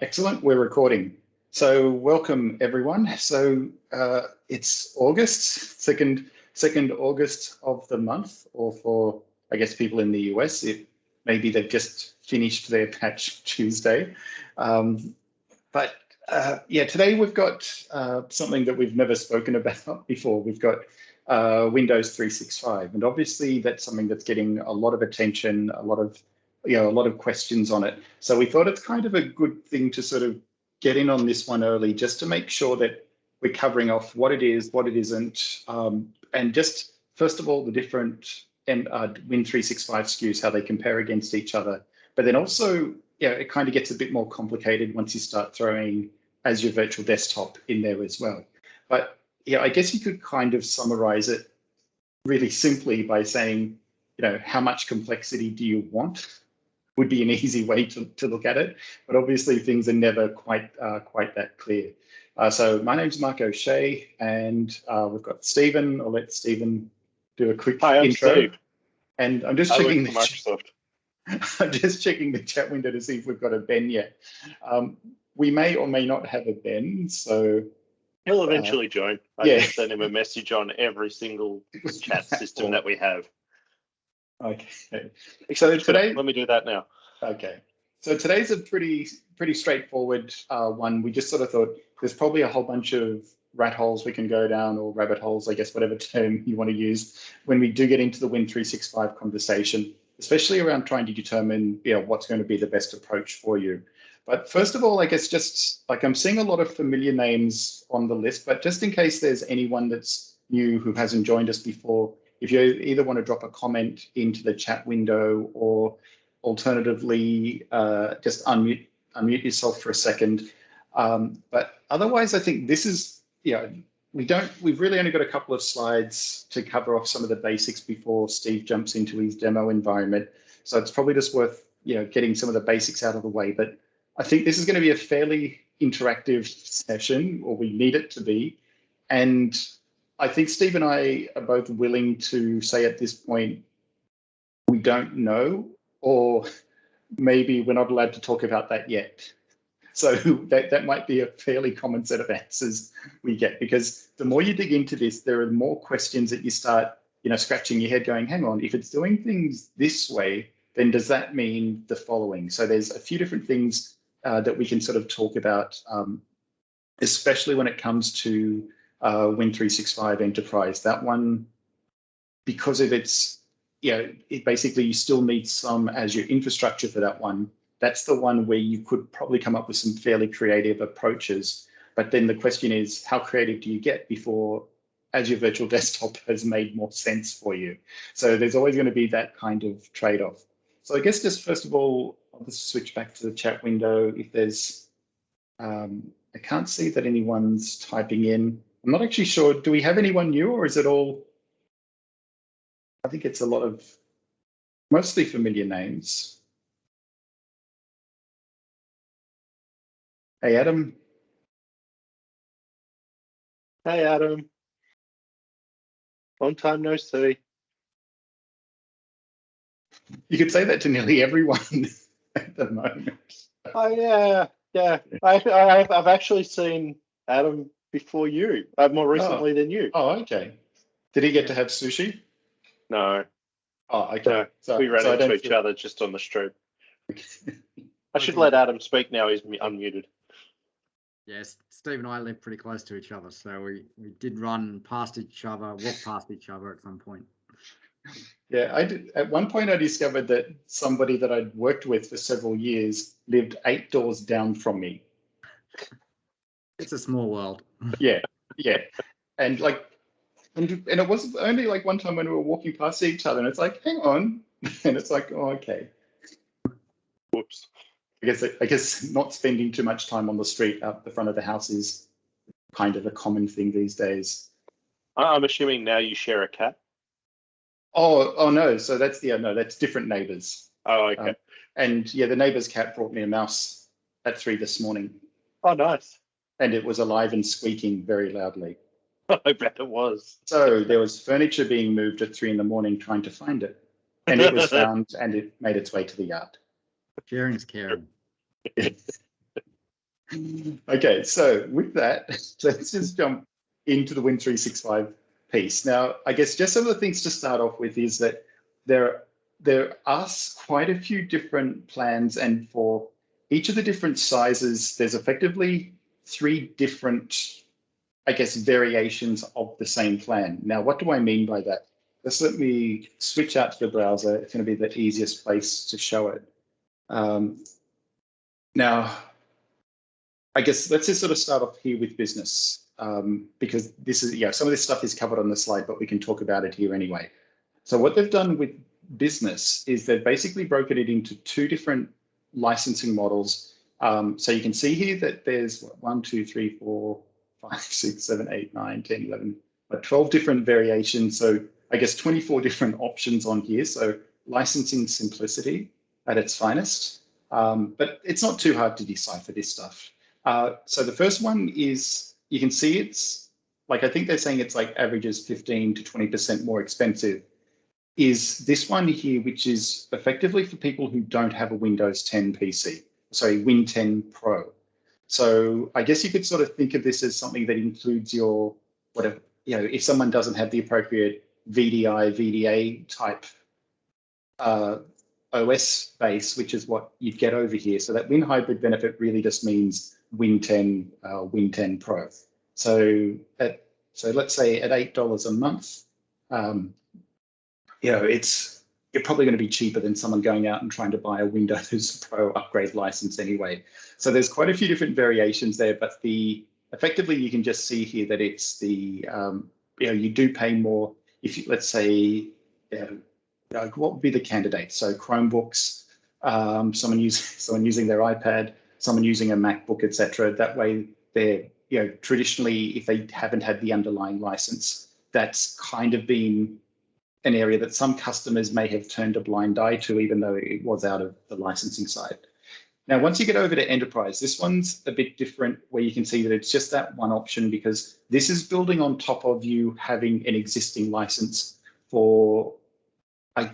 Excellent. We're recording. So welcome everyone. So it's August, second August of the month, or for I guess people in the US, maybe they've just finished their Patch Tuesday. But yeah, today we've got something that we've never spoken about before. We've got Windows 365, and obviously that's something that's getting a lot of attention, a lot of questions on it. So we thought it's kind of a good thing to sort of get in on this one early, just to make sure that we're covering off what it is, what it isn't, and just first of all the different Win365 SKUs, how they compare against each other. But then also, yeah, it kind of gets a bit more complicated once you start throwing Azure Virtual Desktop in there as well. But yeah, I guess you could kind of summarize it really simply by saying, how much complexity do you want? Would be an easy way to look at it, but obviously things are never quite that clear. So my name's Mark O'Shea, and we've got Stephen. I'll let Stephen do a quick Hi, I'm intro. Steve. And I'm just checking the Microsoft. I'm just checking the chat window to see if we've got a Ben yet. We may or may not have a Ben, so He'll eventually join. I yeah. just send him a message on every single chat system that we have. Okay. Except today, let me do that now. Okay. So today's a pretty straightforward one. We just sort of thought there's probably a whole bunch of rat holes we can go down, or rabbit holes, I guess, whatever term you want to use, when we do get into the Win365 conversation, especially around trying to determine what's going to be the best approach for you. But first of all, I guess just like I'm seeing a lot of familiar names on the list, but just in case there's anyone that's new who hasn't joined us before, if you either want to drop a comment into the chat window, or alternatively just unmute yourself for a second. But otherwise, I think this is, we've really only got a couple of slides to cover off some of the basics before Steve jumps into his demo environment. So it's probably just worth, getting some of the basics out of the way. But I think this is going to be a fairly interactive session, or we need it to be. And I think Steve and I are both willing to say at this point, we don't know, or maybe we're not allowed to talk about that yet. So that might be a fairly common set of answers we get, because the more you dig into this, there are more questions that you start, scratching your head going, hang on, if it's doing things this way, then does that mean the following? So there's a few different things that we can sort of talk about, especially when it comes to Win365 Enterprise. That one, because of its, it basically, you still need some Azure infrastructure for that one. That's the one where you could probably come up with some fairly creative approaches. But then the question is, how creative do you get before Azure Virtual Desktop has made more sense for you? So there's always going to be that kind of trade-off. So I guess just first of all, I'll just switch back to the chat window. If there's, I can't see that anyone's typing in. I'm not actually sure. Do we have anyone new, or is it all? I think it's a lot of mostly familiar names. Hey, Adam. Hey, Adam. Long time no see. You could say that to nearly everyone at the moment. Oh, yeah. I've actually seen Adam before you, more recently than you. Oh, okay. Did he get to have sushi? No. Oh, okay. So we ran into each other just on the street. I should let Adam speak now. He's unmuted. Yes, Steve and I live pretty close to each other, so we did run past each other, walk past each other at some point. Yeah, I did. At one point, I discovered that somebody that I'd worked with for several years lived 8 doors down from me. It's a small world. Yeah. And it was only like one time when we were walking past each other, and it's like, hang on. And it's like, oh, okay. Whoops. I guess not spending too much time on the street out the front of the house is kind of a common thing these days. I'm assuming now you share a cat. Oh no. So that's that's different neighbors. Oh, okay. And yeah, the neighbor's cat brought me a mouse at 3 this morning. Oh, nice. And it was alive and squeaking very loudly. I bet it was. So there was furniture being moved at 3 in the morning trying to find it. And it was found, and it made its way to the yard. Sharing is caring. Okay, so with that, let's just jump into the Win365 piece. Now, I guess just some of the things to start off with is that there are quite a few different plans, and for each of the different sizes, there's effectively 3 different, I guess, variations of the same plan. Now, what do I mean by that? Just let me switch out to the browser. It's going to be the easiest place to show it. Now, I guess let's just sort of start off here with business, because this is, some of this stuff is covered on the slide, but we can talk about it here anyway. So what they've done with business is they've basically broken it into 2 different licensing models. So you can see here that there's 1, 2, 3, 4, 5, 6, 7, 8, 9, 10, 11, 12 different variations. So I guess 24 different options on here. So licensing simplicity at its finest. But it's not too hard to decipher this stuff. So the first one is, you can see it's like, I think they're saying it's like averages 15 to 20% more expensive, is this one here, which is effectively for people who don't have a Windows 10 PC, sorry, Win 10 Pro. So I guess you could sort of think of this as something that includes your, whatever, if someone doesn't have the appropriate VDI, VDA type OS base, which is what you'd get over here. So that Win Hybrid benefit really just means Win 10, Win 10 Pro. So let's say at $8 a month, you're probably going to be cheaper than someone going out and trying to buy a Windows Pro upgrade license anyway. So there's quite a few different variations there, but effectively you can just see here that it's the you do pay more if you, let's say, what would be the candidates? So Chromebooks, someone using their iPad, someone using a MacBook, etc. That way, they're traditionally, if they haven't had the underlying license, that's kind of been an area that some customers may have turned a blind eye to, even though it was out of the licensing side. Now, once you get over to enterprise, this one's a bit different, where you can see that it's just that one option, because this is building on top of you having an existing license for, I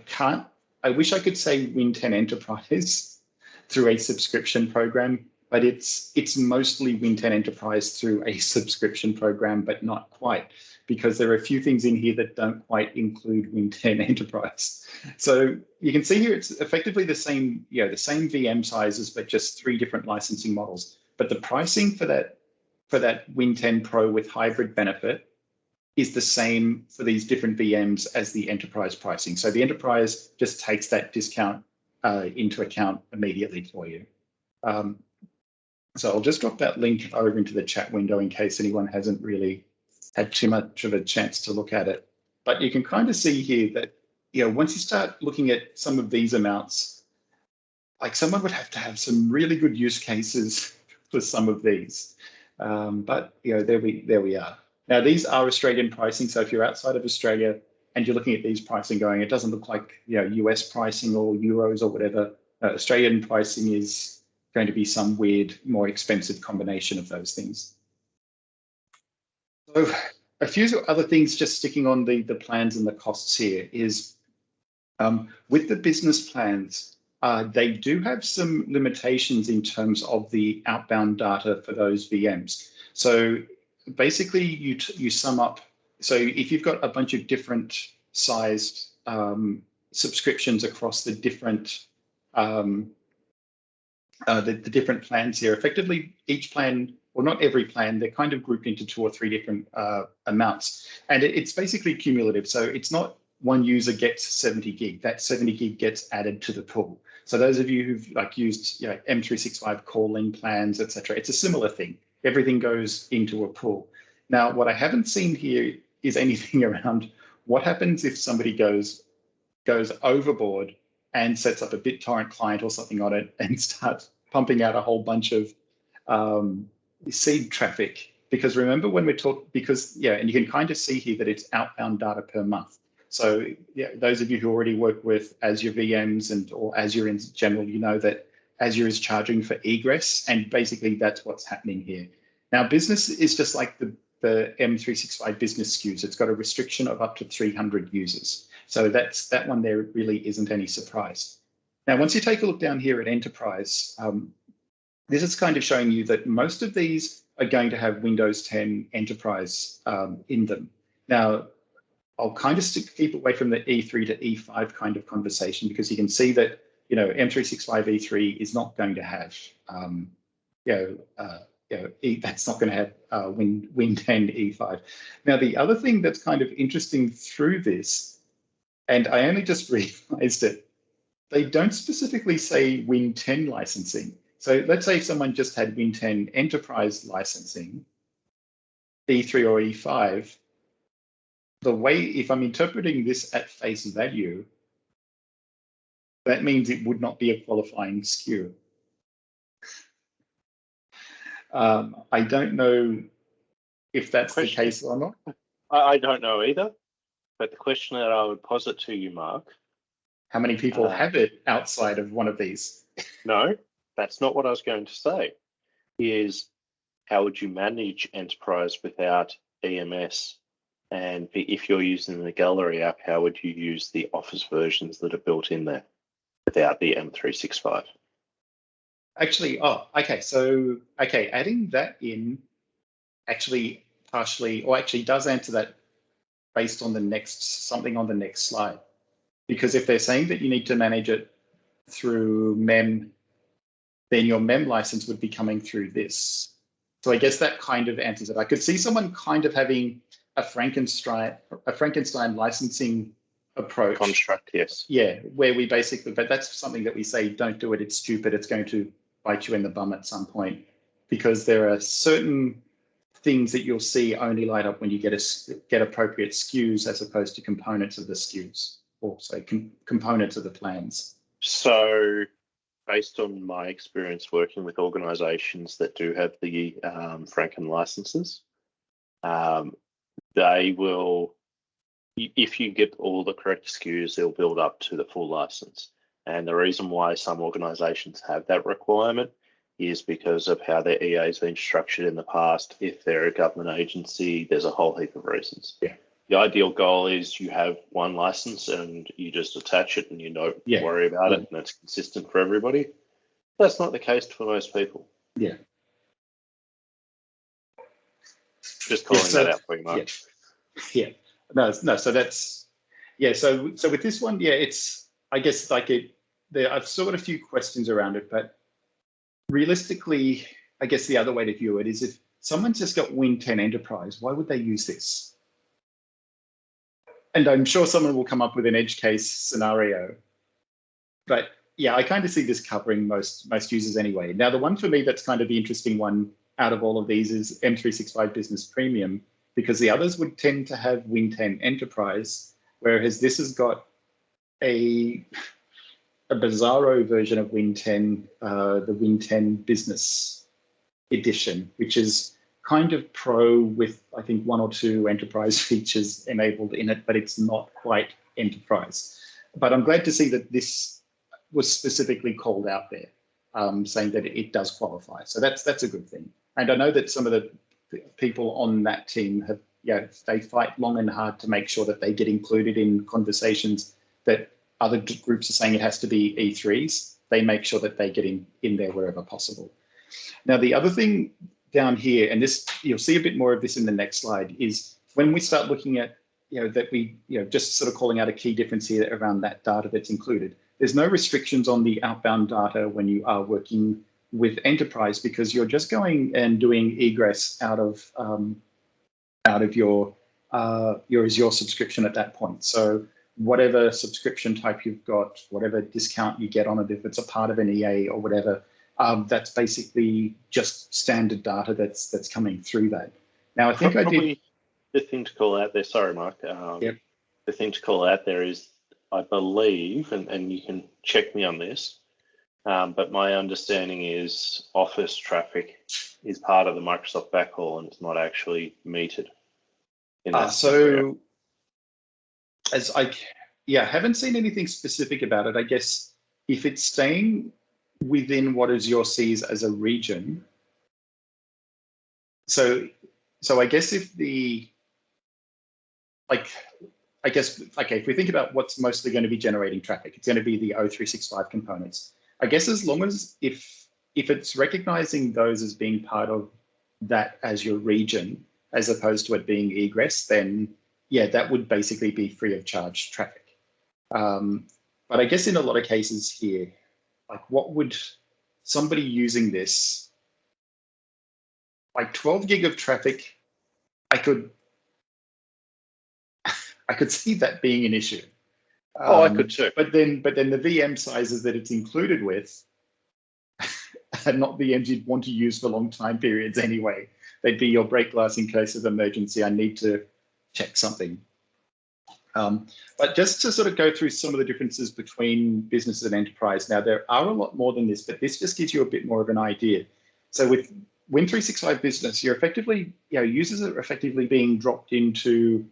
wish I could say Win 10 Enterprise through a subscription program, but it's mostly Win 10 Enterprise through a subscription program, but not quite, because there are a few things in here that don't quite include Win 10 Enterprise. So you can see here it's effectively the same, the same VM sizes, but just 3 different licensing models. But the pricing for that Win 10 Pro with hybrid benefit is the same for these different VMs as the enterprise pricing. So the enterprise just takes that discount into account immediately for you. So I'll just drop that link over into the chat window in case anyone hasn't really had too much of a chance to look at it. But you can kind of see here that, once you start looking at some of these amounts, like someone would have to have some really good use cases for some of these. But there we are. Now, these are Australian pricing. So if you're outside of Australia and you're looking at these pricing going, it doesn't look like US pricing or euros or whatever. Australian pricing is going to be some weird, more expensive combination of those things. So a few other things just sticking on the plans and the costs here is with the business plans, they do have some limitations in terms of the outbound data for those VMs. So basically you sum up, so if you've got a bunch of different sized subscriptions across the different different plans here, effectively each plan, well, not every plan, they're kind of grouped into 2 or 3 different amounts. And it's basically cumulative. So it's not one user gets 70 gig, that 70 gig gets added to the pool. So those of you who've used M365 calling plans, etc., it's a similar thing. Everything goes into a pool. Now, what I haven't seen here is anything around what happens if somebody goes overboard and sets up a BitTorrent client or something on it and starts pumping out a whole bunch of seed traffic. Because remember when we're talking, and you can kind of see here that it's outbound data per month. So those of you who already work with Azure VMs or Azure in general, you know that Azure is charging for egress, and basically that's what's happening here. Now, business is just like the M365 business SKUs. It's got a restriction of up to 300 users. So that one there really isn't any surprise. Now, once you take a look down here at enterprise, this is kind of showing you that most of these are going to have Windows 10 Enterprise in them. Now, I'll kind of keep away from the E3 to E5 kind of conversation, because you can see that, you know, M365 E3 is not going to have, that's not going to have Win 10 E5. Now, the other thing that's kind of interesting through this, and I only just realized it, they don't specifically say Win 10 licensing. So let's say someone just had Win 10 Enterprise licensing, E3 or E5. The way, if I'm interpreting this at face value, that means it would not be a qualifying SKU. I don't know if that's the case or not. I don't know either. But the question that I would posit to you, Mark. How many people have it outside of one of these? No, that's not what I was going to say. Is how would you manage Enterprise without EMS? And if you're using the Gallery app, how would you use the Office versions that are built in there without the M365? Actually, adding that in actually does answer that based on something on the next slide. Because if they're saying that you need to manage it through MEM, then your MEM license would be coming through this. So I guess that kind of answers it. I could see someone kind of having a Frankenstein licensing approach. Construct, yes. Yeah, where we basically, but that's something that we say, don't do it, it's stupid, it's going to bite you in the bum at some point, because there are certain things that you'll see only light up when you get appropriate SKUs as opposed to components of the SKUs, or say components of the plans. So based on my experience working with organizations that do have the Franken licenses, they will, if you get all the correct SKUs, they'll build up to the full license. And the reason why some organizations have that requirement is because of how their EA has been structured in the past. If they're a government agency, there's a whole heap of reasons. Yeah. The ideal goal is you have one license and you just attach it and you don't worry about it, and it's consistent for everybody. That's not the case for most people. Yeah. Just calling that out for you, Mark. Yeah. No. So that's, So with this one, it's, I guess I've still got a few questions around it, but realistically, I guess the other way to view it is, if someone's just got Win 10 Enterprise, why would they use this? And I'm sure someone will come up with an edge case scenario. But yeah, I kind of see this covering most users anyway. Now, the one for me that's kind of the interesting one out of all of these is M365 Business Premium, because the others would tend to have Win 10 Enterprise, whereas this has got a bizarro version of Win 10, the Win 10 Business Edition, which is kind of pro with, I think, one or two enterprise features enabled in it, but it's not quite enterprise. But I'm glad to see that this was specifically called out there, saying that it does qualify. So that's a good thing. And I know that some of the people on that team have, they fight long and hard to make sure that they get included in conversations that other groups are saying it has to be E3s. They make sure that they get in there wherever possible. Now, the other thing down here, and this, you'll see a bit more of this in the next slide, is when we start looking at, that we, just sort of calling out a key difference here around that data that's included. There's no restrictions on the outbound data when you are working with enterprise, because you're just going and doing egress out of your Azure subscription at that point. So whatever subscription type you've got, whatever discount you get on it, if it's a part of an EA or whatever, that's basically just standard data that's coming through that. Now, I think the thing to call out there, sorry, Mark, the thing to call out there is, I believe, and you can check me on this, but my understanding is Office traffic is part of the Microsoft backhaul and it's not actually metered. So, as I haven't seen anything specific about it. I guess if it's staying within what Azure sees as a region, so I guess if if we think about what's mostly going to be generating traffic, it's going to be the O365 components. I guess as long as if if it's recognizing those as being part of that as your region, as opposed to it being egress, then yeah, that would basically be free of charge traffic. But I guess in a lot of cases here, like what would somebody using this, like 12 gig of traffic, I could see that being an issue. Oh, I could too. But then the VM sizes that it's included with are not VMs you'd want to use for long time periods anyway. They'd be your break glass in case of emergency. I need to check something. But just to sort of go through some of the differences between business and enterprise. Now, there are a lot more than this, but this just gives you a bit more of an idea. So with Win365 Business, you're effectively, users are effectively being dropped into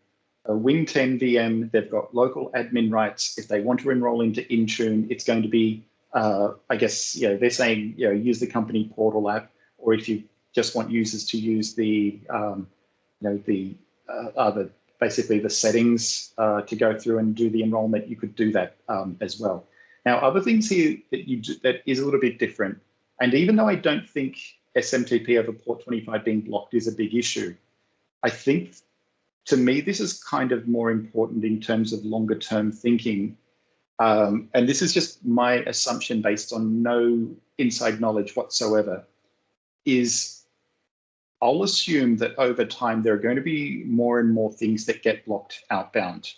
a Win 10 VM. They've got local admin rights. If they want to enroll into Intune, it's going to be, I guess, they're saying, use the company portal app, or if you just want users to use the, basically the settings to go through and do the enrollment, you could do that as well. Now, other things here that is a little bit different, and even though I don't think SMTP over port 25 being blocked is a big issue, I think to me this is kind of more important in terms of longer term thinking. And this is just my assumption based on no inside knowledge whatsoever, is I'll assume that over time there are going to be more and more things that get blocked outbound,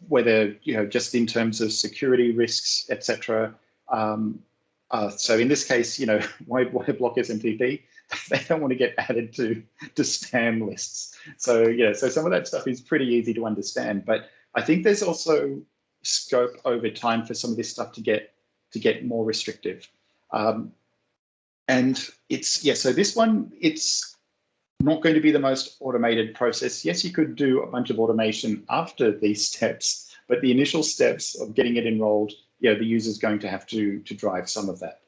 whether just in terms of security risks, etc. So in this case, why block SMTP? They don't want to get added to spam lists. So so some of that stuff is pretty easy to understand. But I think there's also scope over time for some of this stuff to get more restrictive. And so this one, it's not going to be the most automated process. Yes, you could do a bunch of automation after these steps, but the initial steps of getting it enrolled, the user's going to have to drive some of that.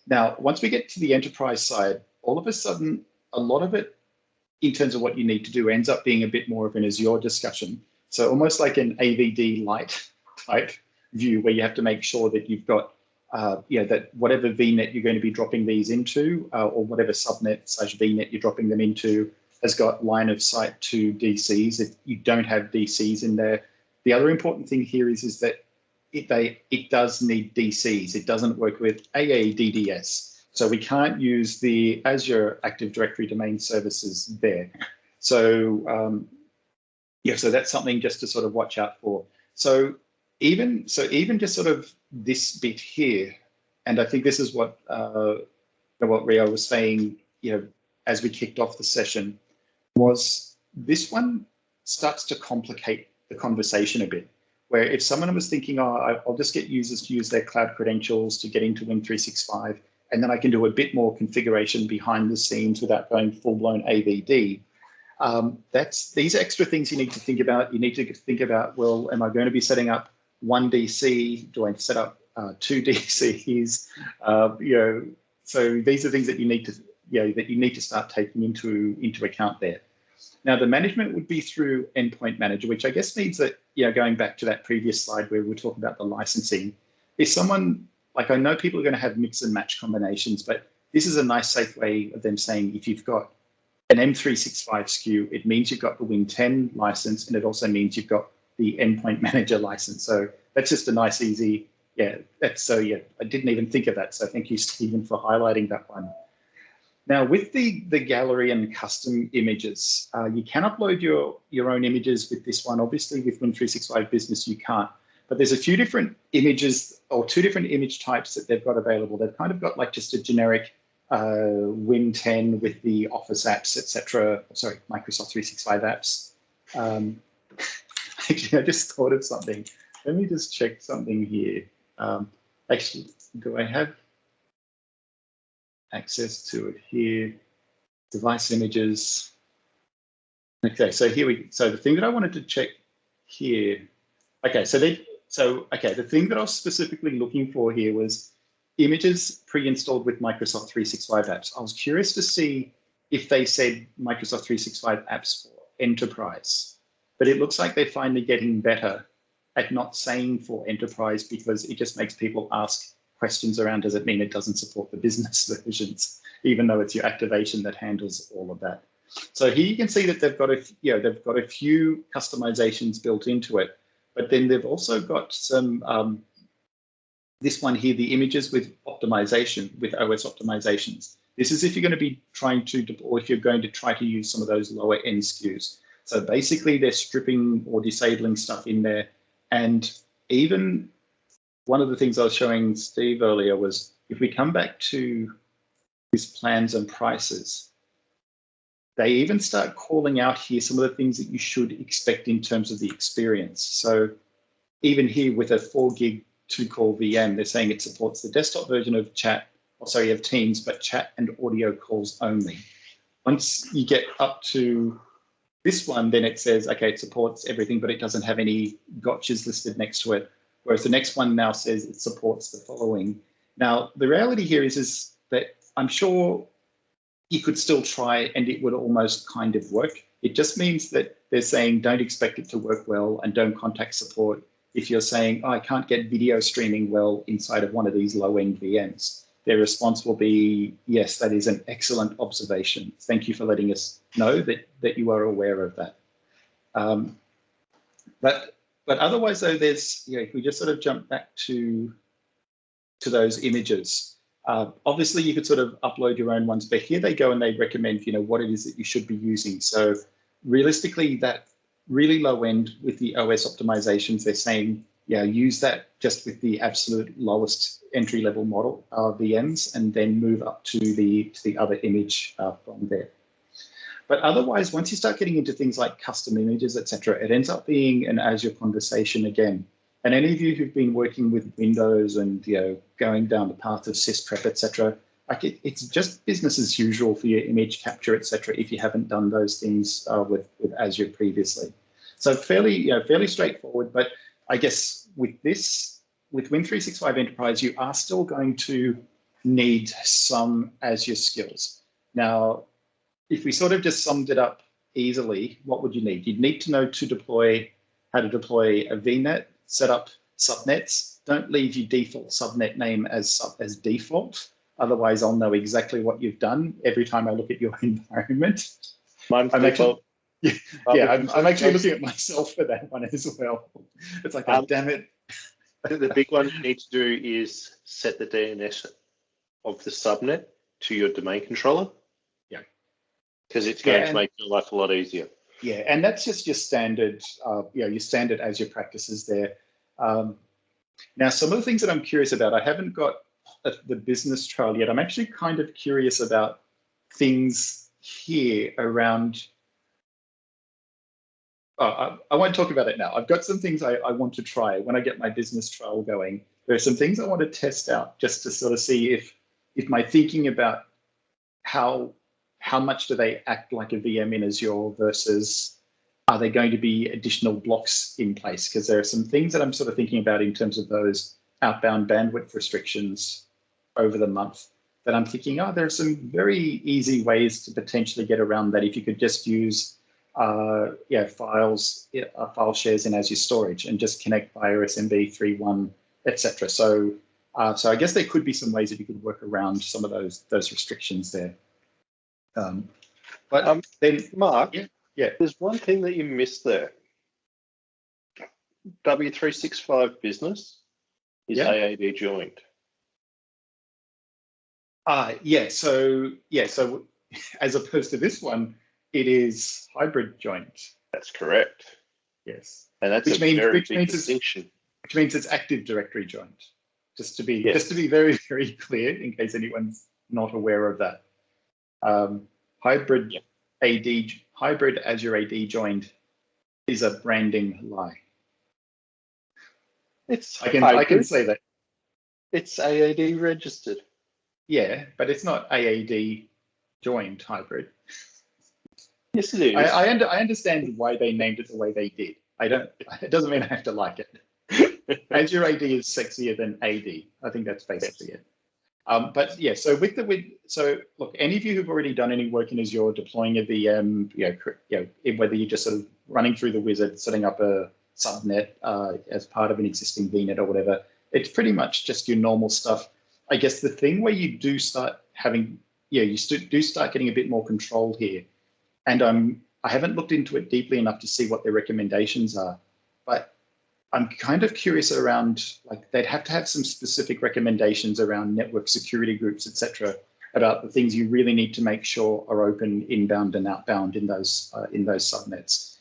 Now, once we get to the enterprise side, all of a sudden, a lot of it, in terms of what you need to do, ends up being a bit more of an Azure discussion. So almost like an AVD light type view, where you have to make sure that you've got that whatever VNet you're going to be dropping these into, or whatever subnet/VNet you're dropping them into, has got line of sight to DCs. If you don't have DCs in there, the other important thing here is that it does need DCs. It doesn't work with AADDS. So we can't use the Azure Active Directory domain services there. So so that's something just to sort of watch out for. So even just sort of this bit here, and I think this is what Rio was saying, as we kicked off the session, was this one starts to complicate the conversation a bit. Where if someone was thinking, I'll just get users to use their cloud credentials to get into Win365, and then I can do a bit more configuration behind the scenes without going full-blown AVD. These extra things you need to think about. You need to think about, well, am I going to be setting up one DC? Do I set up two DCs? So these are things that you need to start taking into account there. Now, the management would be through Endpoint Manager, which I guess means that, going back to that previous slide where we were talking about the licensing, if someone, like I know people are going to have mix and match combinations, but this is a nice safe way of them saying if you've got an M365 SKU, it means you've got the Win 10 license, and it also means you've got the Endpoint Manager license. So that's just a nice, easy, I didn't even think of that. So thank you, Stephen, for highlighting that one. Now, with the gallery and custom images, you can upload your own images with this one. Obviously, with Win365 Business, you can't. But there's a few different images, or two different image types that they've got available. They've kind of got like just a generic Win 10 with the Office apps, etc. Sorry, Microsoft 365 apps. Actually, I just thought of something. Let me just check something here. Actually, do I have access to it here? Device images. Okay, so so the thing that I wanted to check here. Okay, the thing that I was specifically looking for here was images pre-installed with Microsoft 365 apps. I was curious to see if they said Microsoft 365 apps for enterprise, but it looks like they're finally getting better at not saying for enterprise, because it just makes people ask questions around, does it mean it doesn't support the business versions, even though it's your activation that handles all of that? So here you can see that they've got a few customizations built into it, but then they've also got some this one here, the images with optimization, with OS optimizations. This is if you're going to be trying to, or if you're going to try to use some of those lower end SKUs. So basically they're stripping or disabling stuff in there. And even one of the things I was showing Steve earlier was, if we come back to these plans and prices, they even start calling out here some of the things that you should expect in terms of the experience. So even here with a 4 gig 2-core VM, they're saying it supports the desktop version of chat, you have Teams, but chat and audio calls only. Once you get up to this one, then it says, okay, it supports everything, but it doesn't have any gotchas listed next to it. Whereas the next one now says it supports the following. Now, the reality here is that I'm sure you could still try and it would almost kind of work. It just means that they're saying don't expect it to work well and don't contact support if you're saying, oh, I can't get video streaming well inside of one of these low-end VMs. Their response will be, yes, that is an excellent observation. Thank you for letting us know that you are aware of that. But otherwise, though, there's, if we just sort of jump back to those images, obviously you could sort of upload your own ones, but here they go and they recommend, what it is that you should be using. So realistically, that really low end with the OS optimizations, they're saying, use that just with the absolute lowest entry level model VMs, and then move up to the other image from there. But otherwise, once you start getting into things like custom images, etc., it ends up being an Azure conversation again. And any of you who've been working with Windows and going down the path of sysprep, etc., like it's just business as usual for your image capture, etc., if you haven't done those things with Azure previously. So fairly straightforward. But I guess with Win365 Enterprise, you are still going to need some Azure skills. Now, if we sort of just summed it up easily, what would you need? You'd need to know how to deploy a VNet, set up subnets. Don't leave your default subnet name as default. Otherwise, I'll know exactly what you've done every time I look at your environment. I'm actually looking at myself for that one as well. It's like, oh, damn it. The big one you need to do is set the DNS of the subnet to your domain controller. Yeah. Because it's going to make your life a lot easier. Yeah, and that's just your standard, your standard Azure practices there. Now, some of the things that I'm curious about, I haven't got the business trial yet. I'm actually kind of curious about things here around. I won't talk about it now. I've got some things I want to try when I get my business trial going. There are some things I want to test out just to sort of see if my thinking about how much do they act like a VM in Azure versus are there going to be additional blocks in place? Because there are some things that I'm sort of thinking about in terms of those outbound bandwidth restrictions over the month that I'm thinking, there are some very easy ways to potentially get around that if you could just use file shares in Azure storage and just connect via SMB 3.1, etc. So I guess there could be some ways that you could work around some of those restrictions there. But then, Mark, yeah, there's one thing that you missed there. W365 Business is AAD joined. So as opposed to this one, it is hybrid joined. That's correct. Yes, and that's very big distinction. Which means it's Active Directory joined. Just to be very, very clear, in case anyone's not aware of that. Hybrid Azure AD joined is a branding lie. I can say that. It's AAD registered. Yeah, but it's not AAD joined hybrid. Yes, it is. I understand why they named it the way they did. It doesn't mean I have to like it. Azure AD is sexier than AD. I think that's basically it. But yeah, so look, any of you who've already done any work in Azure deploying a VM, whether you're just sort of running through the wizard, setting up a subnet as part of an existing VNet or whatever, it's pretty much just your normal stuff. I guess the thing where you do start having, you do start getting a bit more control here. And I haven't looked into it deeply enough to see what their recommendations are, but I'm kind of curious around, like, they'd have to have some specific recommendations around network security groups, etc., about the things you really need to make sure are open inbound and outbound in those subnets.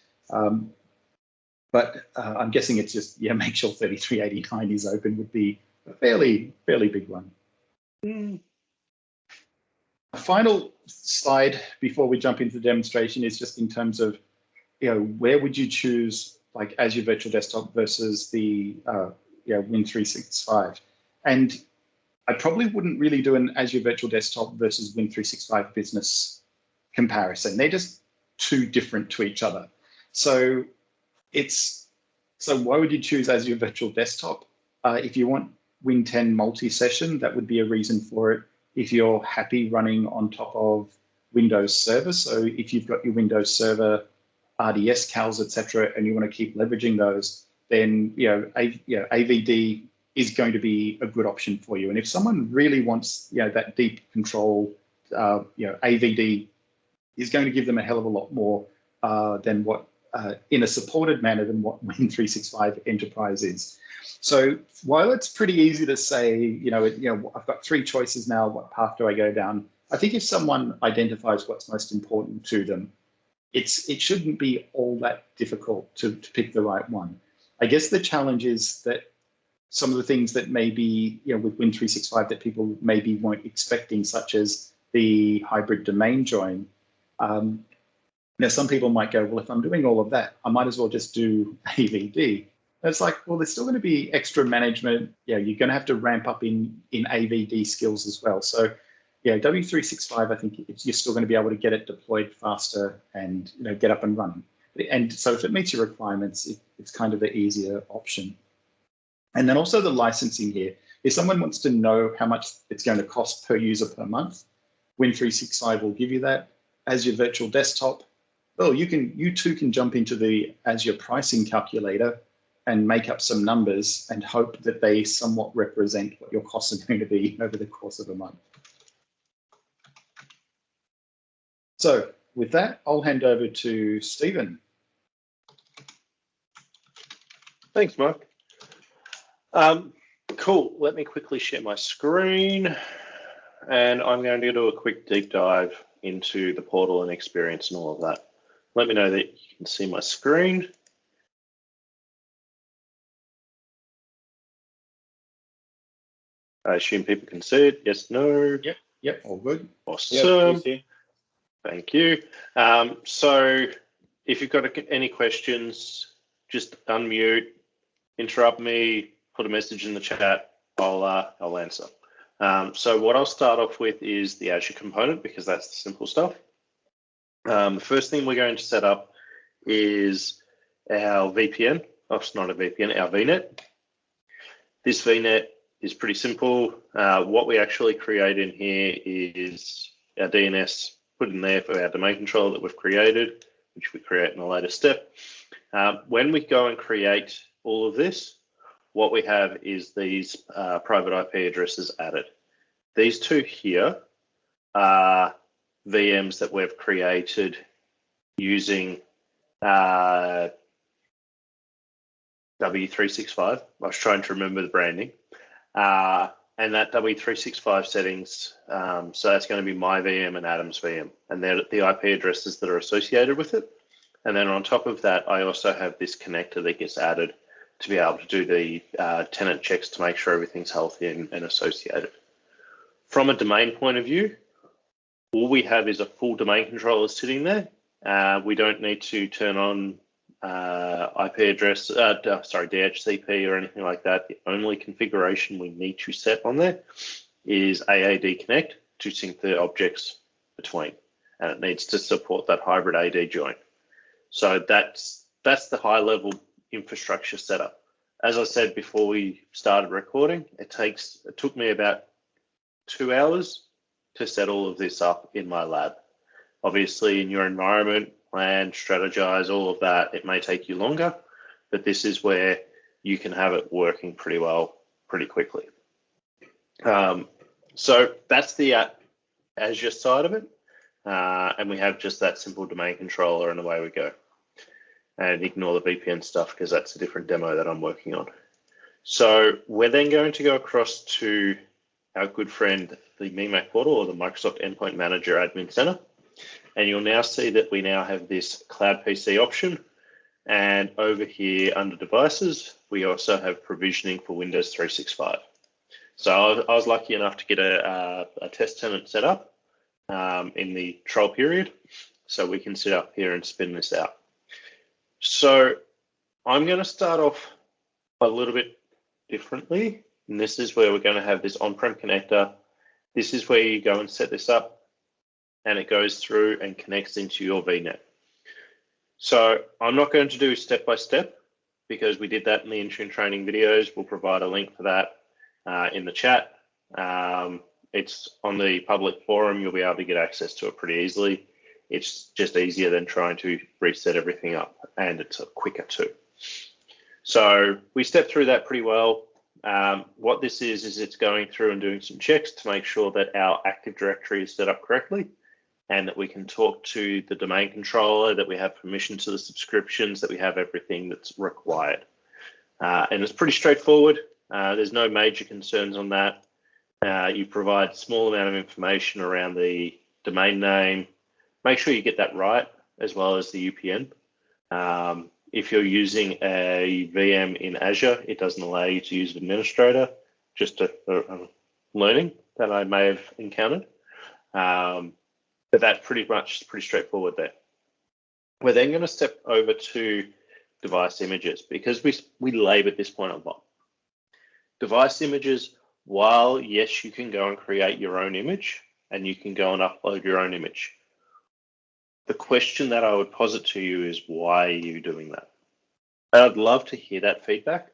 But I'm guessing it's just, make sure 3389 is open would be a fairly big one. A final slide before we jump into the demonstration is just in terms of, where would you choose like Azure Virtual Desktop versus the Win365? And I probably wouldn't really do an Azure Virtual Desktop versus Win365 business comparison. They're just too different to each other. So why would you choose Azure Virtual Desktop? If you want Win10 multi-session, that would be a reason for it. If you're happy running on top of Windows Server, so if you've got your Windows Server RDS CALs, etc., and you want to keep leveraging those, then AVD is going to be a good option for you. And if someone really wants that deep control, AVD is going to give them a hell of a lot more than what in a supported manner than what Win365 Enterprise is. So while it's pretty easy to say, I've got three choices now, what path do I go down? I think if someone identifies what's most important to them, it shouldn't be all that difficult to pick the right one. I guess the challenge is that some of the things that maybe, with Win365 that people maybe weren't expecting, such as the hybrid domain join. Some people might go, well, if I'm doing all of that, I might as well just do AVD. And it's like, well, there's still going to be extra management. You're going to have to ramp up in AVD skills as well. So, W365, I think you're still going to be able to get it deployed faster and get up and running. And so if it meets your requirements, it's kind of the easier option. And then also the licensing here. If someone wants to know how much it's going to cost per user per month, Win365 will give you that. Azure Virtual Desktop, well, you too can jump into the Azure pricing calculator and make up some numbers and hope that they somewhat represent what your costs are going to be over the course of a month. So with that, I'll hand over to Stephen. Thanks, Mark. Cool. Let me quickly share my screen, and I'm going to do a quick deep dive into the portal and experience and all of that. Let me know that you can see my screen. I assume people can see it. Yes, no? Yep, all good. Awesome. Yep, thank you. So if you've got any questions, just unmute, interrupt me, put a message in the chat. I'll answer. So what I'll start off with is the Azure component, because that's the simple stuff. The first thing we're going to set up is our VPN. Oh, it's not a VPN, our VNet. This VNet is pretty simple. What we actually create in here is our DNS put in there for our domain controller that we've created, which we create in a later step. When we go and create all of this, what we have is these private IP addresses added. These two here are VMs that we've created using W365. I was trying to remember the branding. And that W365 settings, so that's going to be my VM and Adam's VM, and they're the IP addresses that are associated with it. And then on top of that, I also have this connector that gets added to be able to do the tenant checks to make sure everything's healthy and associated. From a domain point of view, all we have is a full domain controller sitting there. We don't need to turn on IP address, DHCP or anything like that. The only configuration we need to set on there is AAD connect to sync the objects between, and it needs to support that hybrid AD join. So that's the high level infrastructure setup. As I said before we started recording, it took me about 2 hours to set all of this up in my lab. Obviously, in your environment, plan, strategize, all of that, it may take you longer, but this is where you can have it working pretty well, pretty quickly. So that's the Azure side of it. And we have just that simple domain controller, and away we go. And ignore the VPN stuff because that's a different demo that I'm working on. So we're then going to go across to our good friend, the MeMac portal, or the Microsoft Endpoint Manager Admin Center. And you'll now see that we now have this Cloud PC option. And over here under devices, we also have provisioning for Windows 365. So I was lucky enough to get a test tenant set up in the trial period. So we can sit up here and spin this out. So I'm going to start off a little bit differently. And this is where we're going to have this on-prem connector. This is where you go and set this up, and it goes through and connects into your VNet. So I'm not going to do step by step because we did that in the Intune training videos. We'll provide a link for that in the chat. It's on the public forum. You'll be able to get access to it pretty easily. It's just easier than trying to reset everything up, and it's quicker too. So we stepped through that pretty well. What this is it's going through and doing some checks to make sure that our Active Directory is set up correctly, and that we can talk to the domain controller, that we have permission to the subscriptions, that we have everything that's required. And it's pretty straightforward. There's no major concerns on that. You provide a small amount of information around the domain name. Make sure you get that right, as well as the UPN. If you're using a VM in Azure, it doesn't allow you to use administrator, just a learning that I may have encountered. But that's pretty straightforward there. We're then going to step over to device images because we labored this point a lot. Device images, while yes, you can go and create your own image and you can go and upload your own image. The question that I would posit to you is, why are you doing that? I'd love to hear that feedback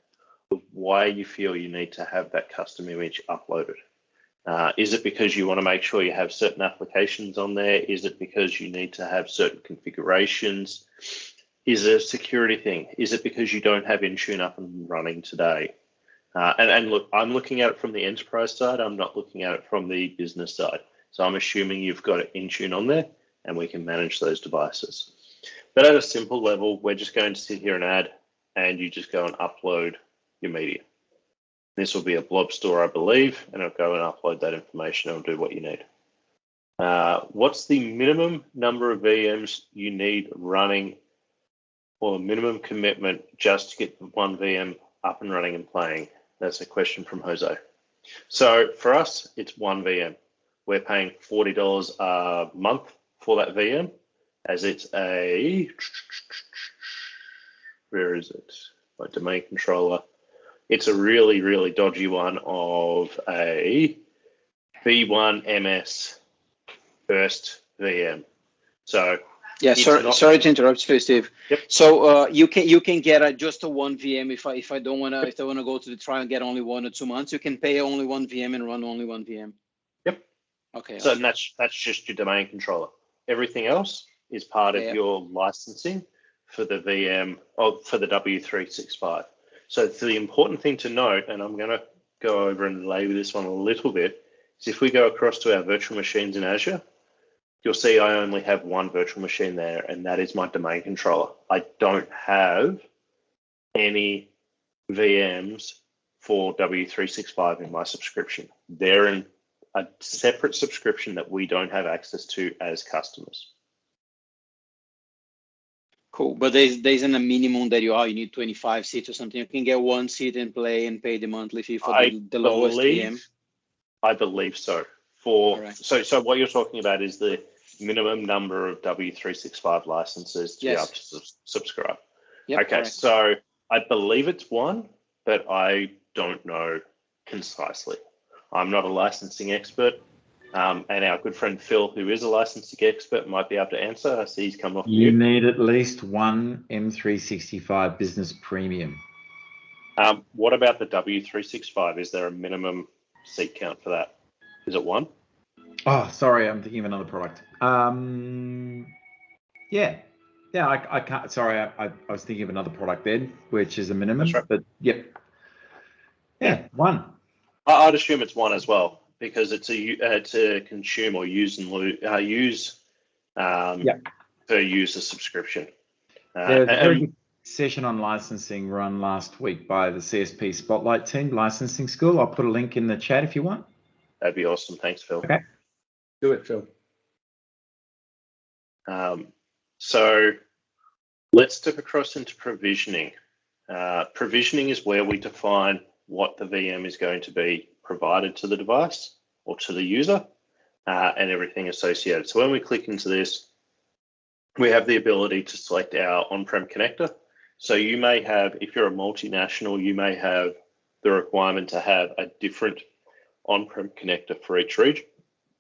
of why you feel you need to have that custom image uploaded. Is it because you want to make sure you have certain applications on there? Is it because you need to have certain configurations? Is it a security thing? Is it because you don't have Intune up and running today? And look, I'm looking at it from the enterprise side. I'm not looking at it from the business side. So I'm assuming you've got Intune on there and we can manage those devices. But at a simple level, we're just going to sit here and add, and you just go and upload your media. This will be a blob store, I believe, and I'll go and upload that information and do what you need. What's the minimum number of VMs you need running, or minimum commitment just to get one VM up and running and playing? That's a question from Jose. So for us, it's one VM. We're paying $40 a month for that VM, as it's a, where is it? My domain controller. It's a really, really dodgy one of a V1 MS first VM. So yeah, sorry to interrupt you, Steve. Yep. So you can get just a one VM if I don't wanna go to the trial and get only 1 or 2 months. You can pay only one VM and run only one VM. Yep. Okay. So that's just your domain controller. Everything else is part of your licensing for the VM or for the W365. So the important thing to note, and I'm going to go over and label this one a little bit, is if we go across to our virtual machines in Azure, you'll see I only have one virtual machine there, and that is my domain controller. I don't have any VMs for W365 in my subscription. They're in a separate subscription that we don't have access to as customers. Cool, but there isn't a minimum that you need 25 seats or something. You can get one seat and play and pay the monthly fee for the lowest VM. I believe so. So what you're talking about is the minimum number of W365 licenses to be able to subscribe. Yep, okay, correct. So I believe it's one, but I don't know concisely. I'm not a licensing expert. And our good friend Phil, who is a licensing expert, might be able to answer. I see he's come off You mute. need at least one M365 Business Premium. What about the W365? Is there a minimum seat count for that? Is it one? Oh, sorry, I'm thinking of another product. Yeah, I can't. Sorry, I was thinking of another product then, which is a minimum. That's right. But yep, yeah, one. I'd assume it's one as well. because it's a consume or use and use per user subscription. There was a very good session on licensing run last week by the CSP Spotlight team, licensing school. I'll put a link in the chat if you want. That'd be awesome. Thanks, Phil. Okay. Do it, Phil. So let's step across into provisioning. Provisioning is where we define what the VM is going to be provided to the device or to the user and everything associated. So when we click into this, we have the ability to select our on-prem connector. So you may have, if you're a multinational, you may have the requirement to have a different on-prem connector for each region,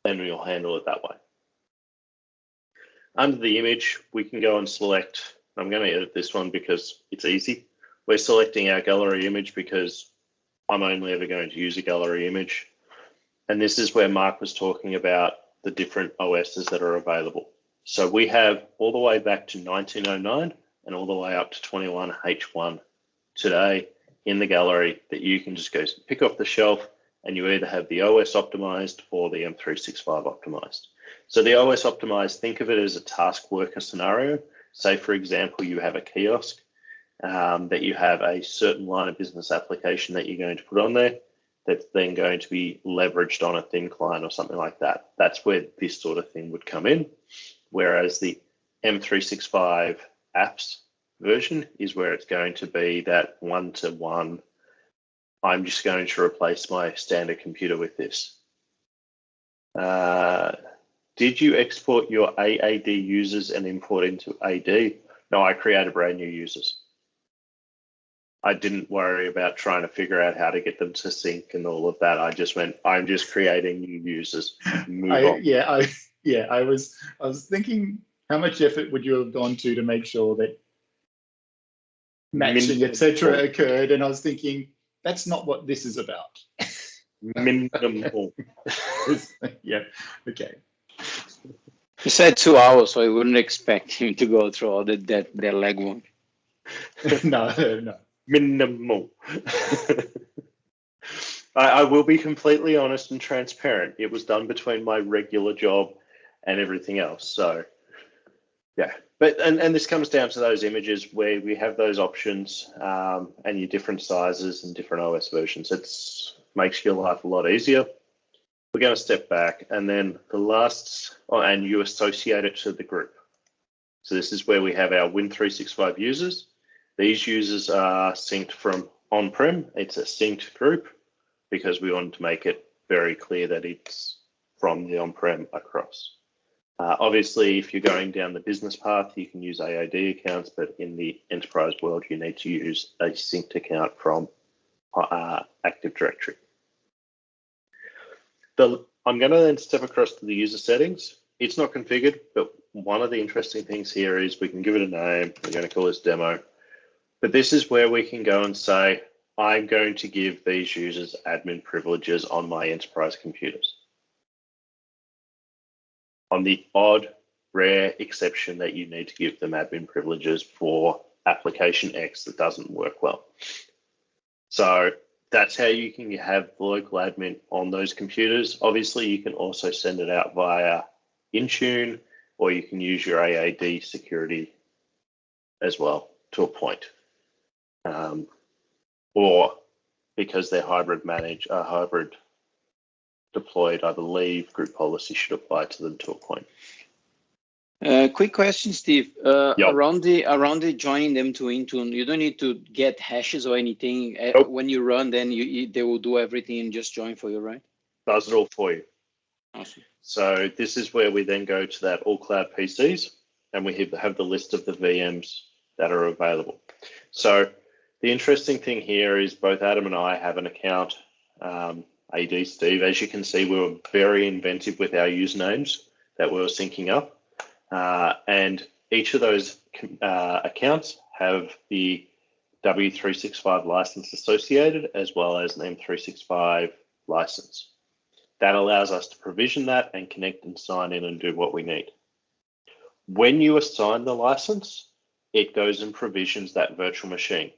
and we'll handle it that way. Under the image, we can go and select, I'm going to edit this one because it's easy. We're selecting our gallery image because I'm only ever going to use a gallery image. And this is where Mark was talking about the different OSs that are available. So we have all the way back to 1909 and all the way up to 21H1 today in the gallery that you can just go pick off the shelf, and you either have the OS optimized or the M365 optimized. So the OS optimized, think of it as a task worker scenario. Say, for example, you have a kiosk that you have a certain line of business application that you're going to put on there that's then going to be leveraged on a thin client or something like that. That's where this sort of thing would come in. Whereas the M365 apps version is where it's going to be that one-to-one. I'm just going to replace my standard computer with this. Did you export your AAD users and import into AD? No, I created brand new users. I didn't worry about trying to figure out how to get them to sync and all of that. I just went, I'm just creating new users. Move on. I was thinking, how much effort would you have gone to make sure that matching, etc., occurred? And I was thinking, that's not what this is about. Minimal. Yeah. Okay. He said 2 hours, so I wouldn't expect him to go through all that legwork. No. Minimal. I will be completely honest and transparent. It was done between my regular job and everything else. So, yeah. But and this comes down to those images where we have those options and your different sizes and different OS versions. It makes your life a lot easier. We're going to step back, and then the last, and you associate it to the group. So this is where we have our Win365 users. These users are synced from on-prem. It's a synced group because we wanted to make it very clear that it's from the on-prem across. Obviously, if you're going down the business path, you can use AAD accounts, but in the enterprise world, you need to use a synced account from Active Directory. I'm going to then step across to the user settings. It's not configured, but one of the interesting things here is we can give it a name. We're going to call this demo. But this is where we can go and say, I'm going to give these users admin privileges on my enterprise computers. On the odd, rare exception that you need to give them admin privileges for application X that doesn't work well. So that's how you can have the local admin on those computers. Obviously, you can also send it out via Intune, or you can use your AAD security as well to a point. Or because they're hybrid deployed, I believe group policy should apply to them to a point. Quick question, Steve. Yep. Around the joining them to Intune, you don't need to get hashes or anything. Nope. When you run, then they will do everything and just join for you, right? Does it all for you. Awesome. So this is where we then go to that all cloud PCs, and we have the list of the VMs that are available. So the interesting thing here is both Adam and I have an account, AD Steve. As you can see, we were very inventive with our usernames that we were syncing up. And each of those accounts have the W365 license associated, as well as an M365 license. That allows us to provision that and connect and sign in and do what we need. When you assign the license, it goes and provisions that virtual machine.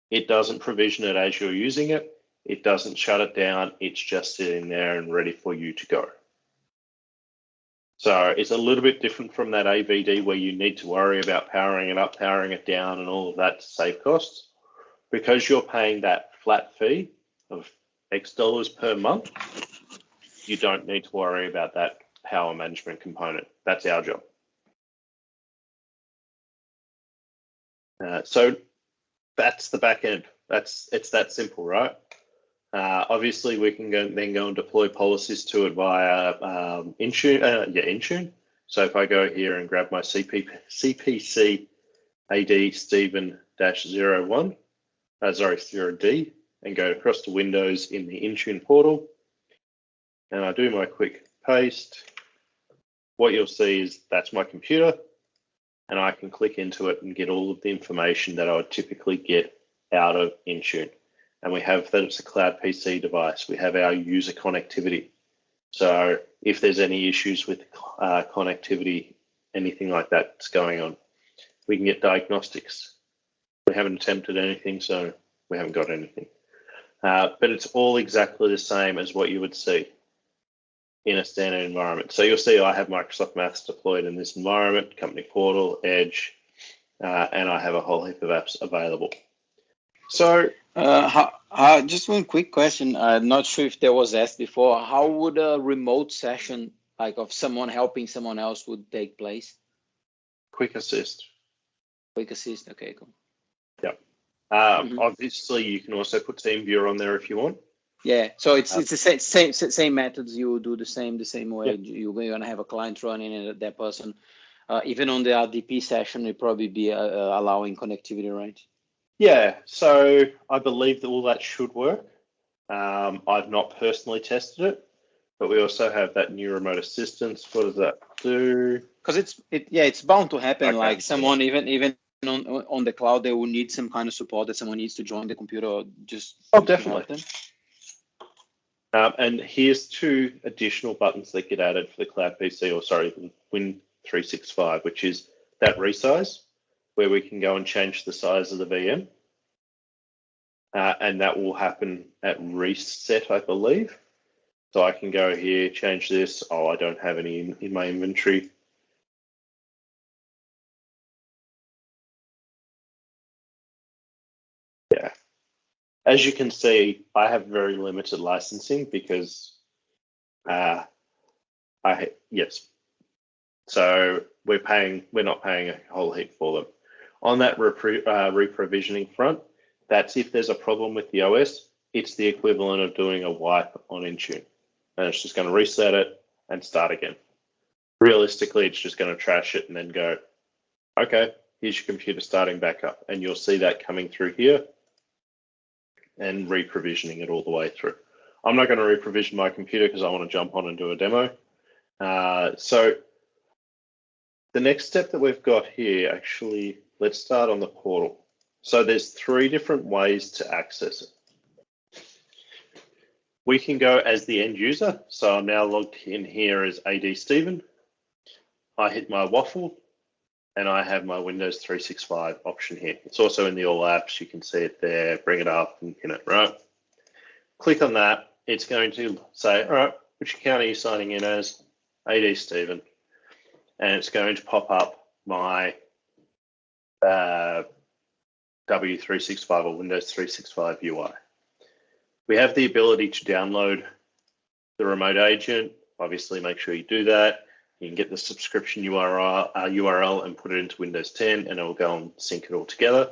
It doesn't provision it as you're using it. It doesn't shut it down. It's just sitting there and ready for you to go. So it's a little bit different from that AVD where you need to worry about powering it up, powering it down, and all of that to save costs. Because you're paying that flat fee of X dollars per month, you don't need to worry about that power management component. That's our job. So that's the back end. It's that simple, right? Obviously, we can then go and deploy policies to it via Intune. Intune. So if I go here and grab my CPC AD Stephen -01, 0D, and go across to Windows in the Intune portal, and I do my quick paste, what you'll see is that's my computer, and I can click into it and get all of the information that I would typically get out of Intune. And we have that it's a cloud PC device. We have our user connectivity. So if there's any issues with connectivity, anything like that's going on, we can get diagnostics. We haven't attempted anything, so we haven't got anything. But it's all exactly the same as what you would see in a standard environment. So you'll see I have Microsoft Maths deployed in this environment, company portal, Edge, and I have a whole heap of apps available. So just one quick question. I'm not sure if that was asked before. How would a remote session, like of someone helping someone else, would take place? Quick assist. Quick assist. Okay, cool. Yep. Obviously, you can also put TeamViewer on there if you want. Yeah. So it's the same methods. You will do the same way. Yep. You're going to have a client running, and that person, even on the RDP session, will probably be allowing connectivity, right? Yeah, so I believe that all that should work. I've not personally tested it, but we also have that new remote assistance. What does that do? Because it's bound to happen. Okay. Like someone even on the cloud, they will need some kind of support that someone needs to join the computer or just. Oh, definitely. And here's 2 additional buttons that get added for the cloud PC, or sorry, Win365, which is that resize, where we can go and change the size of the VM. And that will happen at reset, I believe. So I can go here, change this. Oh, I don't have any in my inventory. Yeah. As you can see, I have very limited licensing because yes. So we're not paying a whole heap for them. On that reprovisioning front, that's if there's a problem with the OS, it's the equivalent of doing a wipe on Intune. And it's just going to reset it and start again. Realistically, it's just going to trash it and then go, okay, here's your computer starting back up. And you'll see that coming through here and reprovisioning it all the way through. I'm not going to reprovision my computer because I want to jump on and do a demo. So the next step that we've got here, actually, let's start on the portal. So there's 3 different ways to access it. We can go as the end user. So I'm now logged in here as AD Stephen. I hit my waffle and I have my Windows 365 option here. It's also in the all apps. You can see it there, bring it up and pin it, right? Click on that. It's going to say, all right, which account are you signing in as? AD Stephen. And it's going to pop up my W365 or Windows 365 UI. We have the ability to download the remote agent. Obviously, make sure you do that. You can get the subscription URL and put it into Windows 10, and it will go and sync it all together.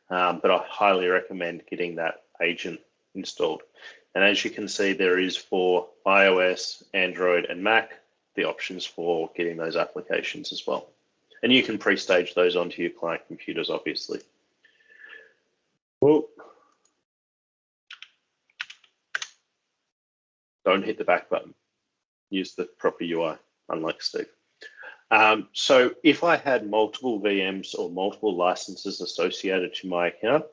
But I highly recommend getting that agent installed. And as you can see, there is for iOS, Android, and Mac, the options for getting those applications as well. And you can pre-stage those onto your client computers, obviously. Whoa. Don't hit the back button. Use the proper UI, unlike Steve. So if I had multiple VMs or multiple licenses associated to my account,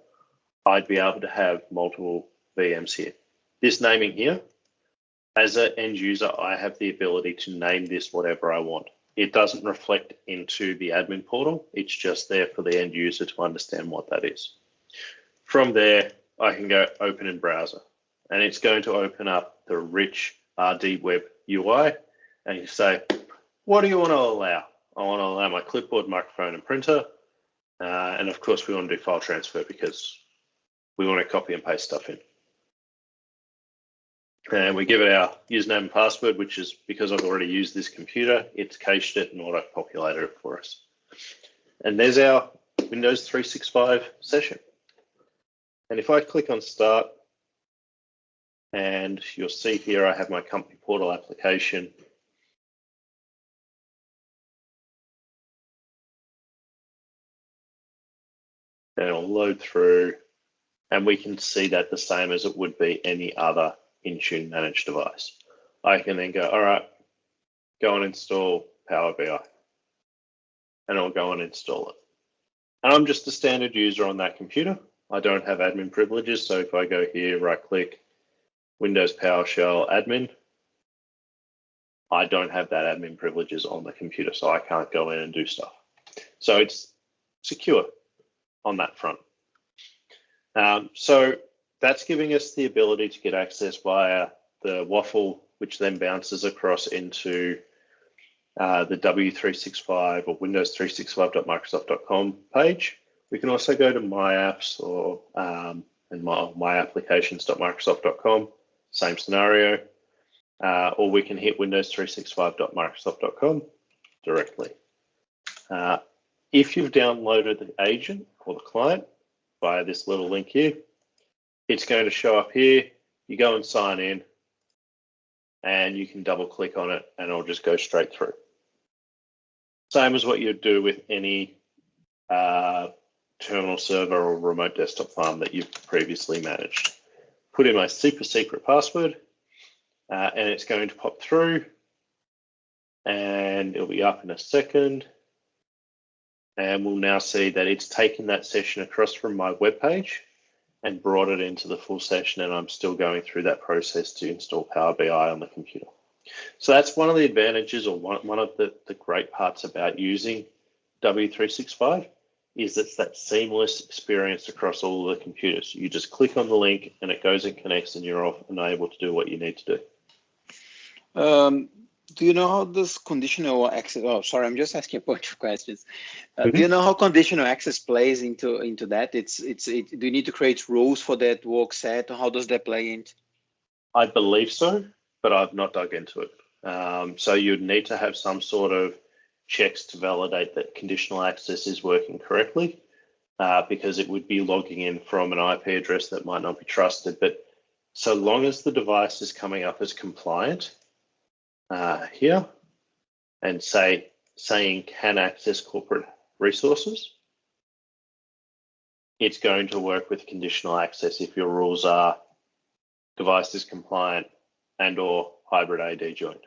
I'd be able to have multiple VMs here. This naming here, as an end user, I have the ability to name this whatever I want. It doesn't reflect into the admin portal. It's just there for the end user to understand what that is. From there, I can go open in browser. and it's going to open up the rich RD Web UI, and you say, what do you want to allow? I want to allow my clipboard, microphone, and printer, and of course we want to do file transfer because we want to copy and paste stuff in. And we give it our username and password, which is because I've already used this computer, it's cached it and auto-populated it for us. And there's our Windows 365 session. And if I click on Start, and you'll see here I have my company portal application. And it'll load through, and we can see that the same as it would be any other Intune managed device. I can then go, all right, go and install Power BI. And I'll go and install it. And I'm just a standard user on that computer. I don't have admin privileges. So if I go here, right click, Windows PowerShell admin, I don't have that admin privileges on the computer, so I can't go in and do stuff. So it's secure on that front. So that's giving us the ability to get access via the waffle, which then bounces across into the W365 or Windows365.microsoft.com page. We can also go to My Apps or and myapplications.microsoft.com, same scenario, or we can hit Windows365.microsoft.com directly. If you've downloaded the agent or the client via this little link here, it's going to show up here. You go and sign in, and you can double click on it, and it'll just go straight through. Same as what you'd do with any terminal server or remote desktop farm that you've previously managed. Put in my super secret password, and it's going to pop through, and it'll be up in a second. And we'll now see that it's taken that session across from my web page and brought it into the full session, and I'm still going through that process to install Power BI on the computer. So that's one of the advantages, or one of the great parts about using W365 is it's that seamless experience across all of the computers. You just click on the link and it goes and connects, and you're off and able to do what you need to do. Do you know how this conditional access? Oh, sorry, I'm just asking a bunch of questions. Do you know how conditional access plays into that? Do you need to create rules for that work set? How does that play into? I believe so, but I've not dug into it. So you'd need to have some sort of checks to validate that conditional access is working correctly, because it would be logging in from an IP address that might not be trusted. But so long as the device is coming up as compliant here and saying can access corporate resources, it's going to work with conditional access if your rules are device is compliant and or hybrid AD joined.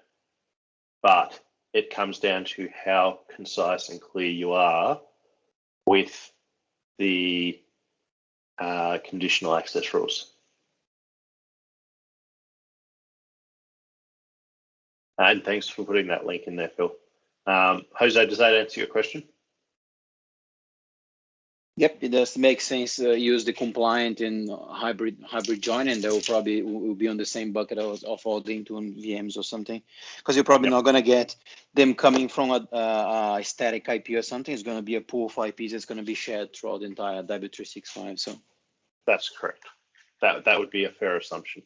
But it comes down to how concise and clear you are with the conditional access rules. And thanks for putting that link in there, Phil. Jose, does that answer your question? Yep, it does make sense. Use the compliant and hybrid join, and they will probably will be on the same bucket of all the Intune VMs or something, because you're probably not going to get them coming from a static IP or something. It's going to be a pool of IPs that's going to be shared throughout the entire W365. So that's correct. That would be a fair assumption.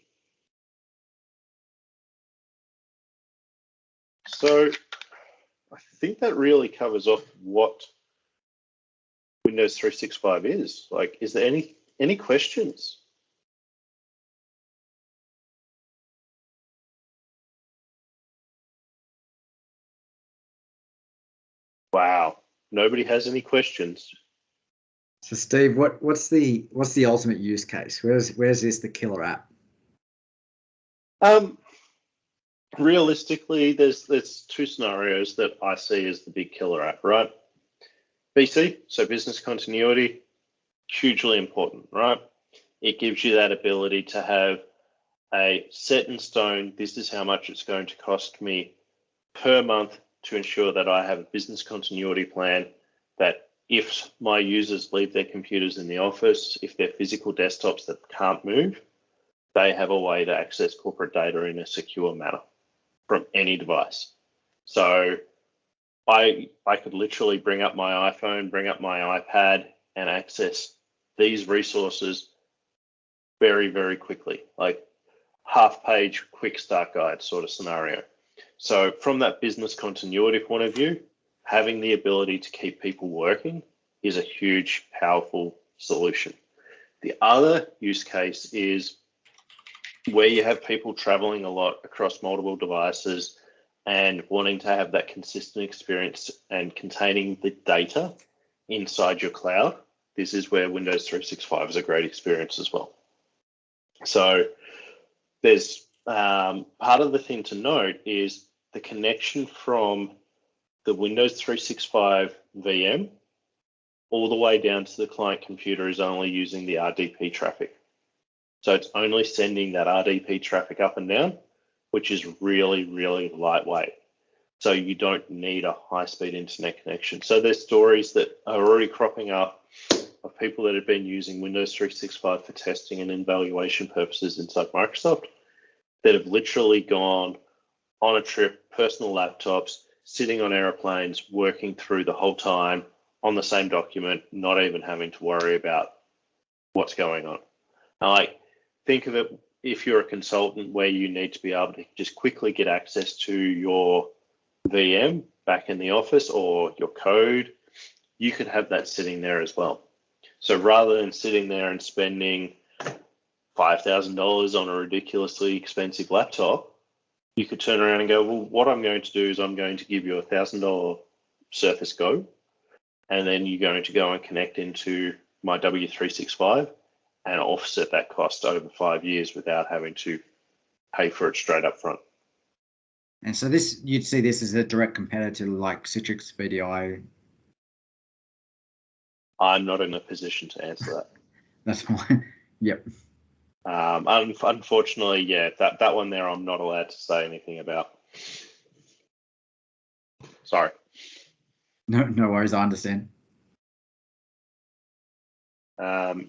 So I think that really covers off what Windows 365 is. Like, is there any questions? Wow, nobody has any questions. So Steve, what's the ultimate use case? Where's this the killer app? Realistically, there's two scenarios that I see as the big killer app, right? BC, so business continuity, hugely important, right? It gives you that ability to have a set in stone, this is how much it's going to cost me per month to ensure that I have a business continuity plan, that if my users leave their computers in the office, if they're physical desktops that can't move, they have a way to access corporate data in a secure manner from any device. So I could literally bring up my iPhone, bring up my iPad, and access these resources very, very quickly, like half-page quick start guide sort of scenario. So from that business continuity point of view, having the ability to keep people working is a huge, powerful solution. The other use case is where you have people traveling a lot across multiple devices and wanting to have that consistent experience and containing the data inside your cloud. This is where Windows 365 is a great experience as well. So there's part of the thing to note is the connection from the Windows 365 VM all the way down to the client computer is only using the RDP traffic. So it's only sending that RDP traffic up and down, which is really, really lightweight. So you don't need a high-speed internet connection. So there's stories that are already cropping up of people that have been using Windows 365 for testing and evaluation purposes inside Microsoft that have literally gone on a trip, personal laptops, sitting on airplanes, working through the whole time on the same document, not even having to worry about what's going on. Now, like, think of it if you're a consultant where you need to be able to just quickly get access to your VM back in the office or your code, you could have that sitting there as well. So rather than sitting there and spending $5,000 on a ridiculously expensive laptop, you could turn around and go, well, what I'm going to do is I'm going to give you $1,000 Surface Go, and then you're going to go and connect into my W365 and offset that cost over 5 years without having to pay for it straight up front. And so this, you'd see this as a direct competitor like Citrix VDI. I'm not in a position to answer that. That's fine. Yep. Unfortunately, yeah, that one there I'm not allowed to say anything about. Sorry. No worries, I understand.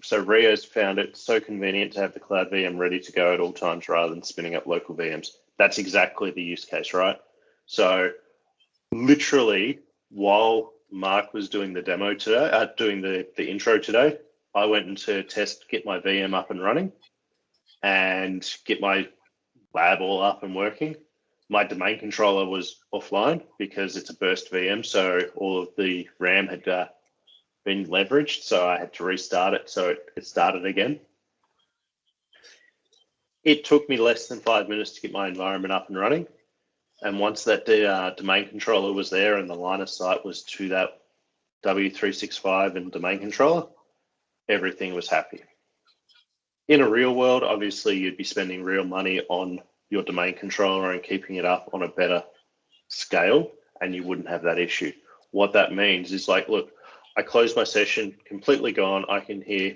So Rio's found it so convenient to have the cloud VM ready to go at all times rather than spinning up local VMs. That's exactly the use case, right? So literally, while Mark was doing the demo today, doing the intro today, I went into get my VM up and running and get my lab all up and working. My domain controller was offline because it's a burst VM, so all of the RAM had been leveraged, so I had to restart it, so it started again. It took me less than 5 minutes to get my environment up and running, and once that domain controller was there and the line of sight was to that W365 and domain controller, everything was happy. In a real world, obviously, you'd be spending real money on your domain controller and keeping it up on a better scale, and you wouldn't have that issue. What that means is like, look, I close my session, completely gone. I can hear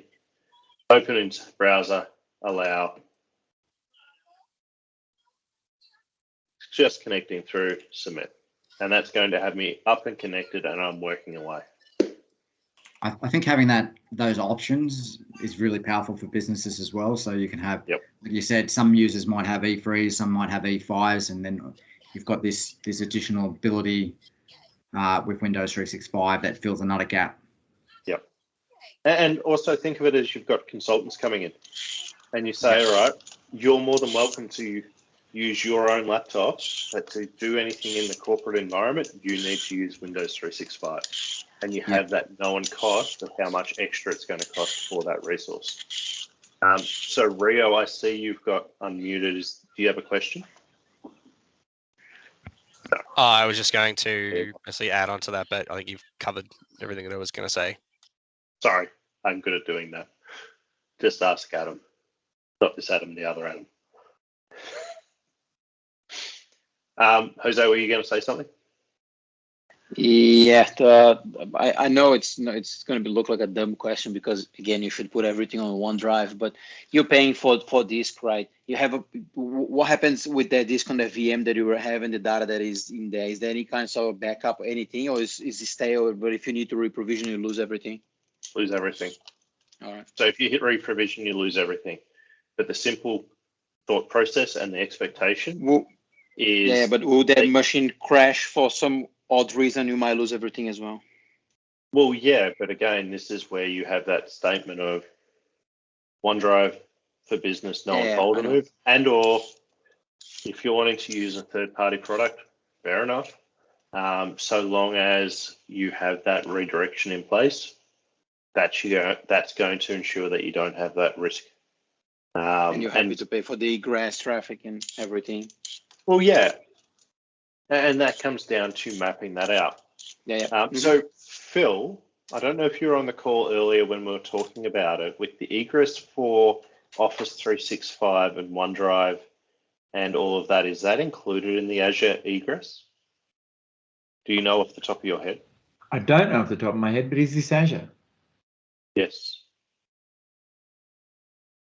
open in browser, allow, just connecting through, submit. And that's going to have me up and connected and I'm working away. I think having those options is really powerful for businesses as well. So you can have, Yep. like you said, some users might have E3s, some might have E5s, and then you've got this additional ability with Windows 365 that fills another gap. Yep. And also think of it as you've got consultants coming in and you say, all right, you're more than welcome to use your own laptop, but to do anything in the corporate environment, you need to use Windows 365. And you have that known cost of how much extra it's going to cost for that resource. So Rio, I see you've got unmuted. Do you have a question? No. I was just going to actually add on to that, but I think you've covered everything that I was going to say. Sorry, I'm good at doing that. Just ask Adam. Not this Adam, the other Adam. Jose, were you going to say something? Yeah, I know it's going to look like a dumb question because again you should put everything on OneDrive, but you're paying for disk, right? You have what happens with that disk on the VM that you were having the data that is in there? Is there any kind of backup or anything, or is it stale? But if you need to reprovision, you lose everything. Lose everything. All right. So if you hit reprovision, you lose everything. But the simple thought process and the expectation Well, is. yeah, but will that machine crash for some odd reason? You might lose everything as well. Well, yeah, but again, this is where you have that statement of OneDrive for business, no Yeah, on-folder I know. move, and or if you're wanting to use a third-party product, fair enough. So long as you have that redirection in place, that's going to ensure that you don't have that risk. And you're happy to pay for the egress traffic and everything. Well, yeah, and that comes down to mapping that out. Yeah. So, Phil, I don't know if you were on the call earlier when we were talking about it, with the egress for Office 365 and OneDrive and all of that, is that included in the Azure egress? Do you know off the top of your head? I don't know off the top of my head, but is this Azure? Yes.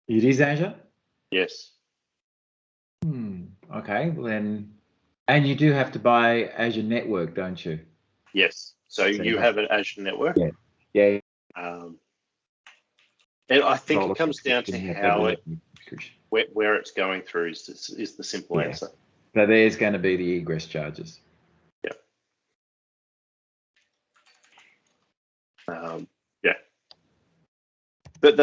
It is Azure? Yes. Okay, well then, and you do have to buy Azure Network, don't you? Yes. So you have an Azure network. Yeah. And I think it comes down to how where it's going through is the simple answer. So there's going to be the egress charges. Yeah. But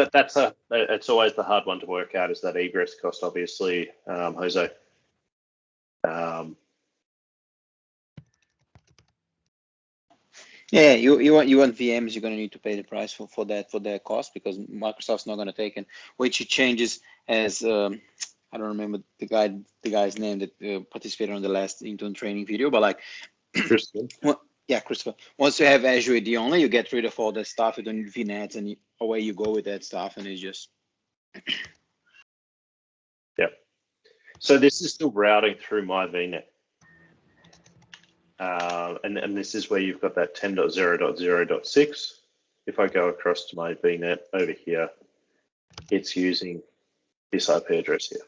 it's always the hard one to work out, is that egress cost, obviously, Jose. Yeah, you want VMs, you're going to need to pay the price for that cost, because Microsoft's not going to take it, which it changes as I don't remember the guy's name that participated on the last Intune training video, but like Christopher. Well, yeah, Christopher. Once you have Azure AD only, you get rid of all that stuff. You don't need VNets, and away you go with that stuff, and it's just. Yep. So this is still routing through my VNet. And this is where you've got that 10.0.0.6. If I go across to my VNet over here, it's using this IP address here.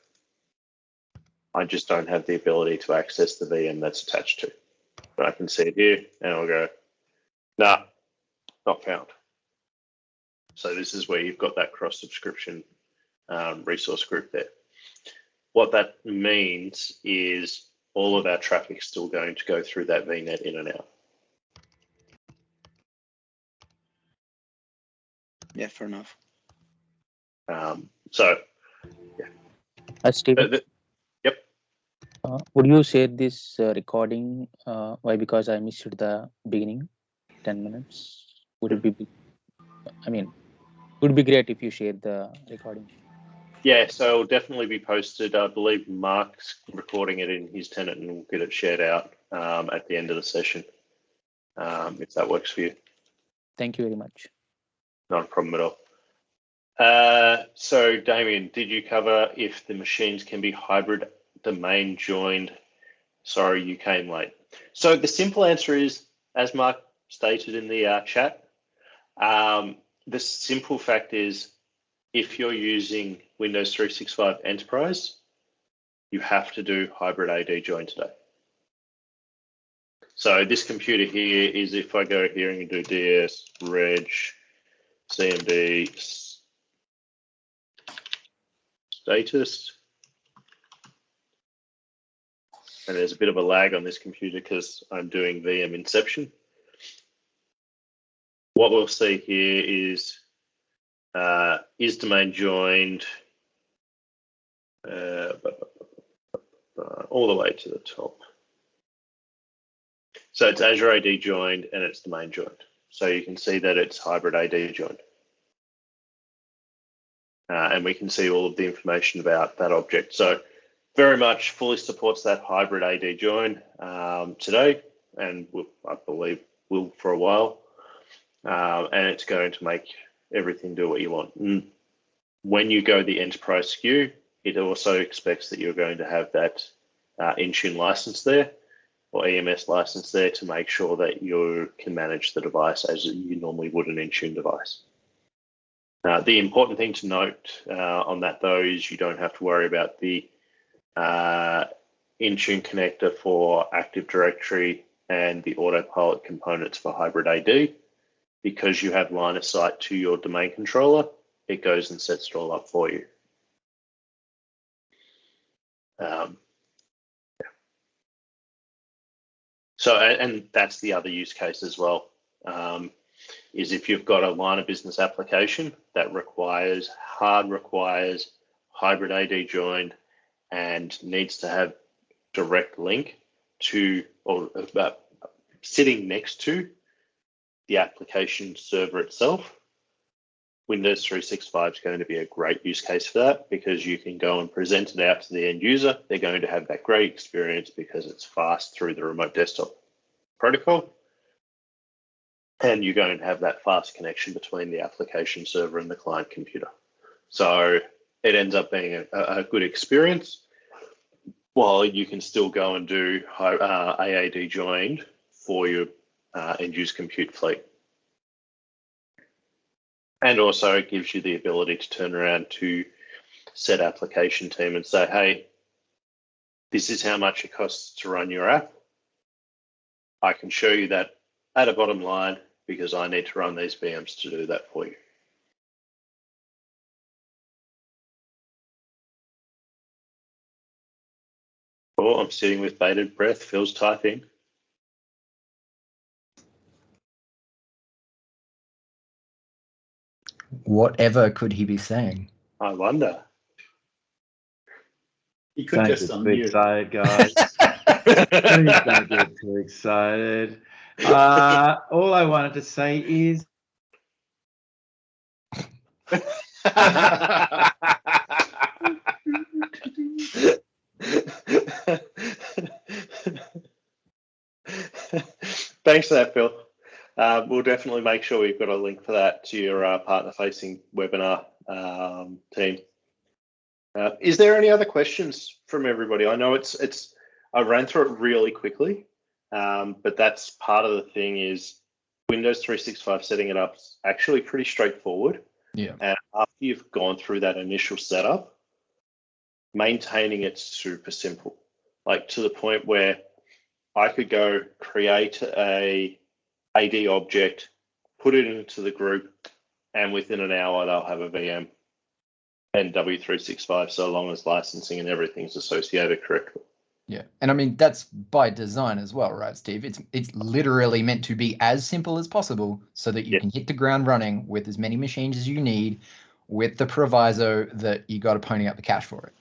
I just don't have the ability to access the VM that's attached to. But I can see it here, and I'll go, nah, not found. So this is where you've got that cross-subscription resource group there. What that means is all of our traffic is still going to go through that VNet in and out. Yeah, fair enough. So, yeah. Steven, yep. would you share this recording? Why? Because I missed the beginning, 10 minutes. Would it be? I mean, it would be great if you share the recording. Yeah, so it'll definitely be posted. I believe Mark's recording it in his tenant, and we'll get it shared out at the end of the session, if that works for you. Thank you very much. Not a problem at all. So, Damien, did you cover if the machines can be hybrid domain joined? Sorry, you came late. So the simple answer is, as Mark stated in the chat, the simple fact is, if you're using Windows 365 Enterprise, you have to do hybrid AD join today. So this computer here is, if I go here and do DS, reg, CMD, status, and there's a bit of a lag on this computer because I'm doing VM inception. What we'll see here is domain joined all the way to the top. So it's Azure AD joined and it's domain joined. So you can see that it's hybrid AD joined. And we can see all of the information about that object. So very much fully supports that hybrid AD join today, and I believe will for a while. And it's going to make everything do what you want. And when you go the enterprise SKU, it also expects that you're going to have that Intune license there, or EMS license there, to make sure that you can manage the device as you normally would an Intune device. The important thing to note on that, though, is you don't have to worry about the Intune connector for Active Directory and the autopilot components for hybrid AD. Because you have line of sight to your domain controller, it goes and sets it all up for you. So, and that's the other use case as well, is if you've got a line of business application that requires hybrid AD joined and needs to have direct link to or sitting next to the application server itself, Windows 365 is going to be a great use case for that, because you can go and present it out to the end user. They're going to have that great experience because it's fast through the remote desktop protocol. And you're going to have that fast connection between the application server and the client computer. So it ends up being a good experience, while you can still go and do AAD joined for your end-use compute fleet. And also it gives you the ability to turn around to said application team and say, hey, this is how much it costs to run your app. I can show you that at a bottom line because I need to run these VMs to do that for you. Oh, I'm sitting with bated breath. Phil's typing. Whatever could he be saying? I wonder. You could just Don't get too unmute. excited, guys. Please don't get too excited. All I wanted to say is thanks for that, Phil. We'll definitely make sure we've got a link for that to your partner-facing webinar team. Is there any other questions from everybody? I know I ran through it really quickly, but that's part of the thing is Windows 365 setting it up is actually pretty straightforward. Yeah. And after you've gone through that initial setup, maintaining it's super simple, like to the point where I could go create a AD object, put it into the group, and within an hour they'll have a VM and W365, so long as licensing and everything's associated correctly. Yeah, and I mean that's by design as well, right, Steve? It's literally meant to be as simple as possible so that you can hit the ground running with as many machines as you need, with the proviso that you got to pony up the cash for it.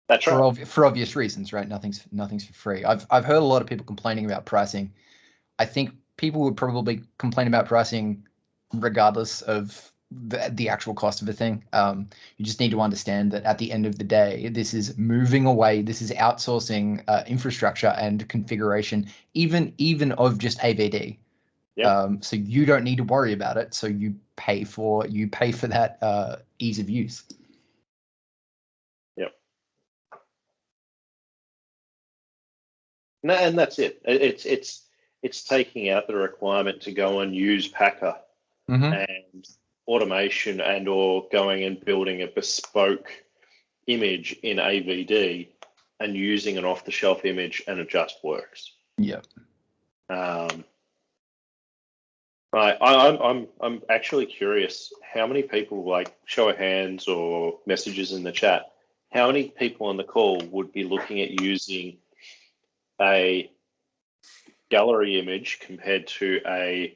That's right. For obvious reasons, right? Nothing's for free. I've heard a lot of people complaining about pricing. I think people would probably complain about pricing regardless of the actual cost of a thing. You just need to understand that at the end of the day, this is moving away. This is outsourcing infrastructure and configuration, even of just AVD. Yep. So you don't need to worry about it. So you pay for that ease of use. Yep. No, and that's it. It's taking out the requirement to go and use Packer and automation and or going and building a bespoke image in AVD and using an off-the-shelf image, and it just works. Yep. I'm actually curious how many people, like show of hands or messages in the chat, how many people on the call would be looking at using a gallery image compared to a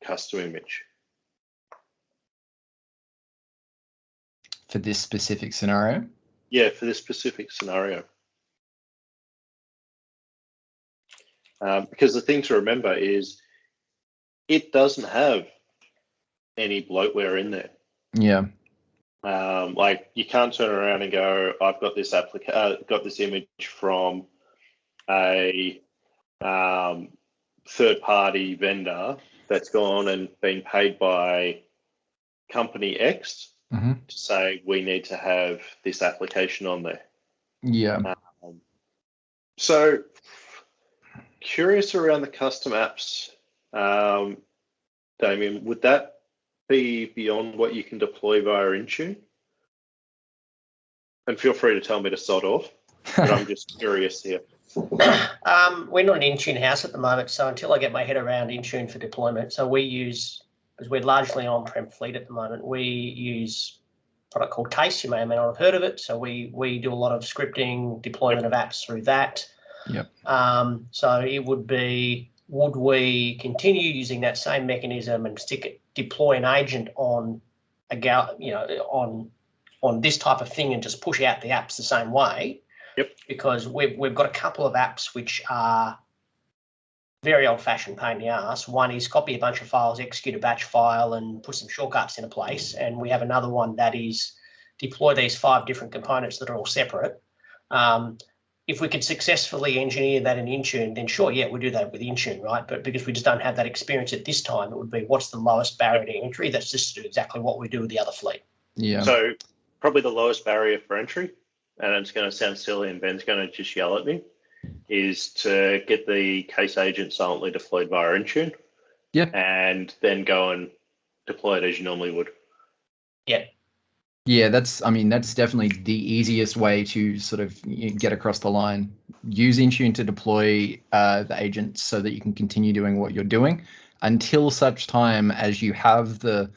custom image? For this specific scenario? Yeah, for this specific scenario. Because the thing to remember is it doesn't have any bloatware in there. Yeah. Like you can't turn around and go, I've got this got this image from a third-party vendor that's gone and been paid by company X to say we need to have this application on there. Yeah. So curious around the custom apps, Damien, would that be beyond what you can deploy via Intune? And feel free to tell me to sod off, but I'm just curious here. We're not an Intune house at the moment, so until I get my head around Intune for deployment, so we use, because we're largely on-prem fleet at the moment, we use product called Case. You may or may not have heard of it. So we do a lot of scripting, deployment of apps through that. Yep. So it would be, would we continue using that same mechanism and deploy an agent on on this type of thing and just push out the apps the same way? Yep. Because we've got a couple of apps which are very old-fashioned pain in the ass. One is copy a bunch of files, execute a batch file, and put some shortcuts in a place. And we have another one that is deploy these 5 different components that are all separate. If we could successfully engineer that in Intune, then sure, yeah, we do that with Intune, right? But because we just don't have that experience at this time, it would be what's the lowest barrier to entry? That's just to do exactly what we do with the other fleet. Yeah. So probably the lowest barrier for entry, and it's going to sound silly and Ben's going to just yell at me, is to get the case agent silently deployed via Intune. Yeah. And then go and deploy it as you normally would. Yeah. Yeah, that's definitely the easiest way to sort of get across the line. Use Intune to deploy the agent so that you can continue doing what you're doing until such time as you have the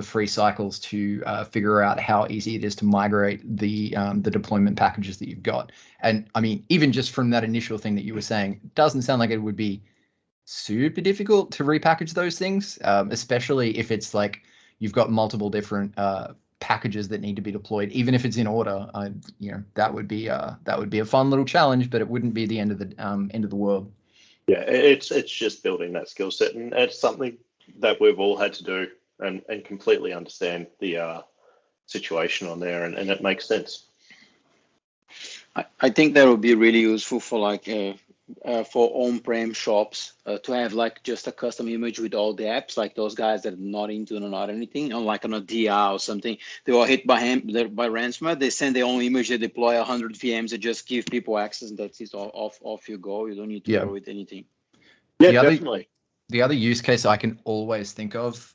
free cycles to figure out how easy it is to migrate the deployment packages that you've got. And I mean, even just from that initial thing that you were saying, it doesn't sound like it would be super difficult to repackage those things, especially if it's like you've got multiple different packages that need to be deployed, even if it's in order. That would be a fun little challenge, but it wouldn't be the end of the world. Yeah, it's just building that skill set, and it's something that we've all had to do and completely understand the situation on there, and it makes sense. I think that would be really useful for like for on-prem shops to have like just a custom image with all the apps, like those guys that are not into or not anything, or like on a DR or something. They were hit by ransomware. They send their own image, they deploy 100 VMs, and just give people access, and that's it. Off you go. You don't need to deal with anything. Yeah, definitely. The other use case I can always think of,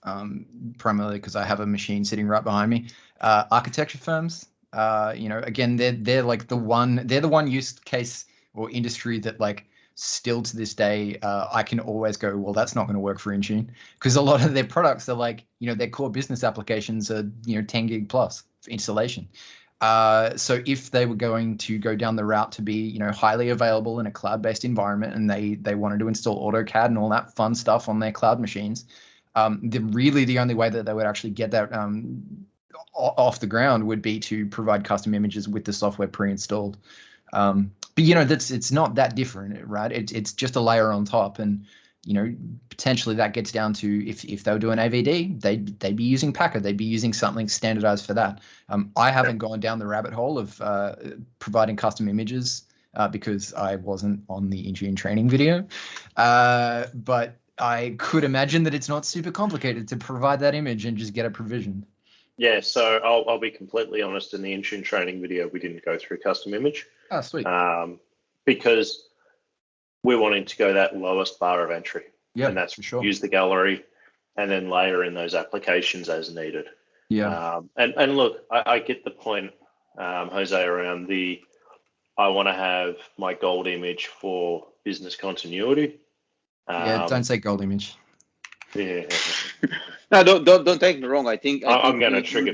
primarily because I have a machine sitting right behind me, architecture firms. Again, they're like the one use case or industry that like still to this day I can always go, well, that's not going to work for Intune, because a lot of their products are like, their core business applications are 10 gig plus for installation. So if they were going to go down the route to be highly available in a cloud-based environment, and they wanted to install AutoCAD and all that fun stuff on their cloud machines, the only way that they would actually get that off the ground would be to provide custom images with the software pre-installed. But it's not that different, right? It's just a layer on top, and potentially that gets down to if they were doing AVD, they'd be using Packer, they'd be using something standardized for that. I haven't gone down the rabbit hole of providing custom images because I wasn't on the Intune training video, but I could imagine that it's not super complicated to provide that image and just get it provisioned. Yeah, so I'll be completely honest. In the Intune training video, we didn't go through custom image. Oh, sweet. Because we're wanting to go that lowest bar of entry. Yeah, and that's for sure. Use the gallery and then layer in those applications as needed. Yeah. And look, I get the point, Jose, around I want to have my gold image for business continuity. Yeah, don't say gold image. Yeah. No, don't take me wrong. I think I'm going to trigger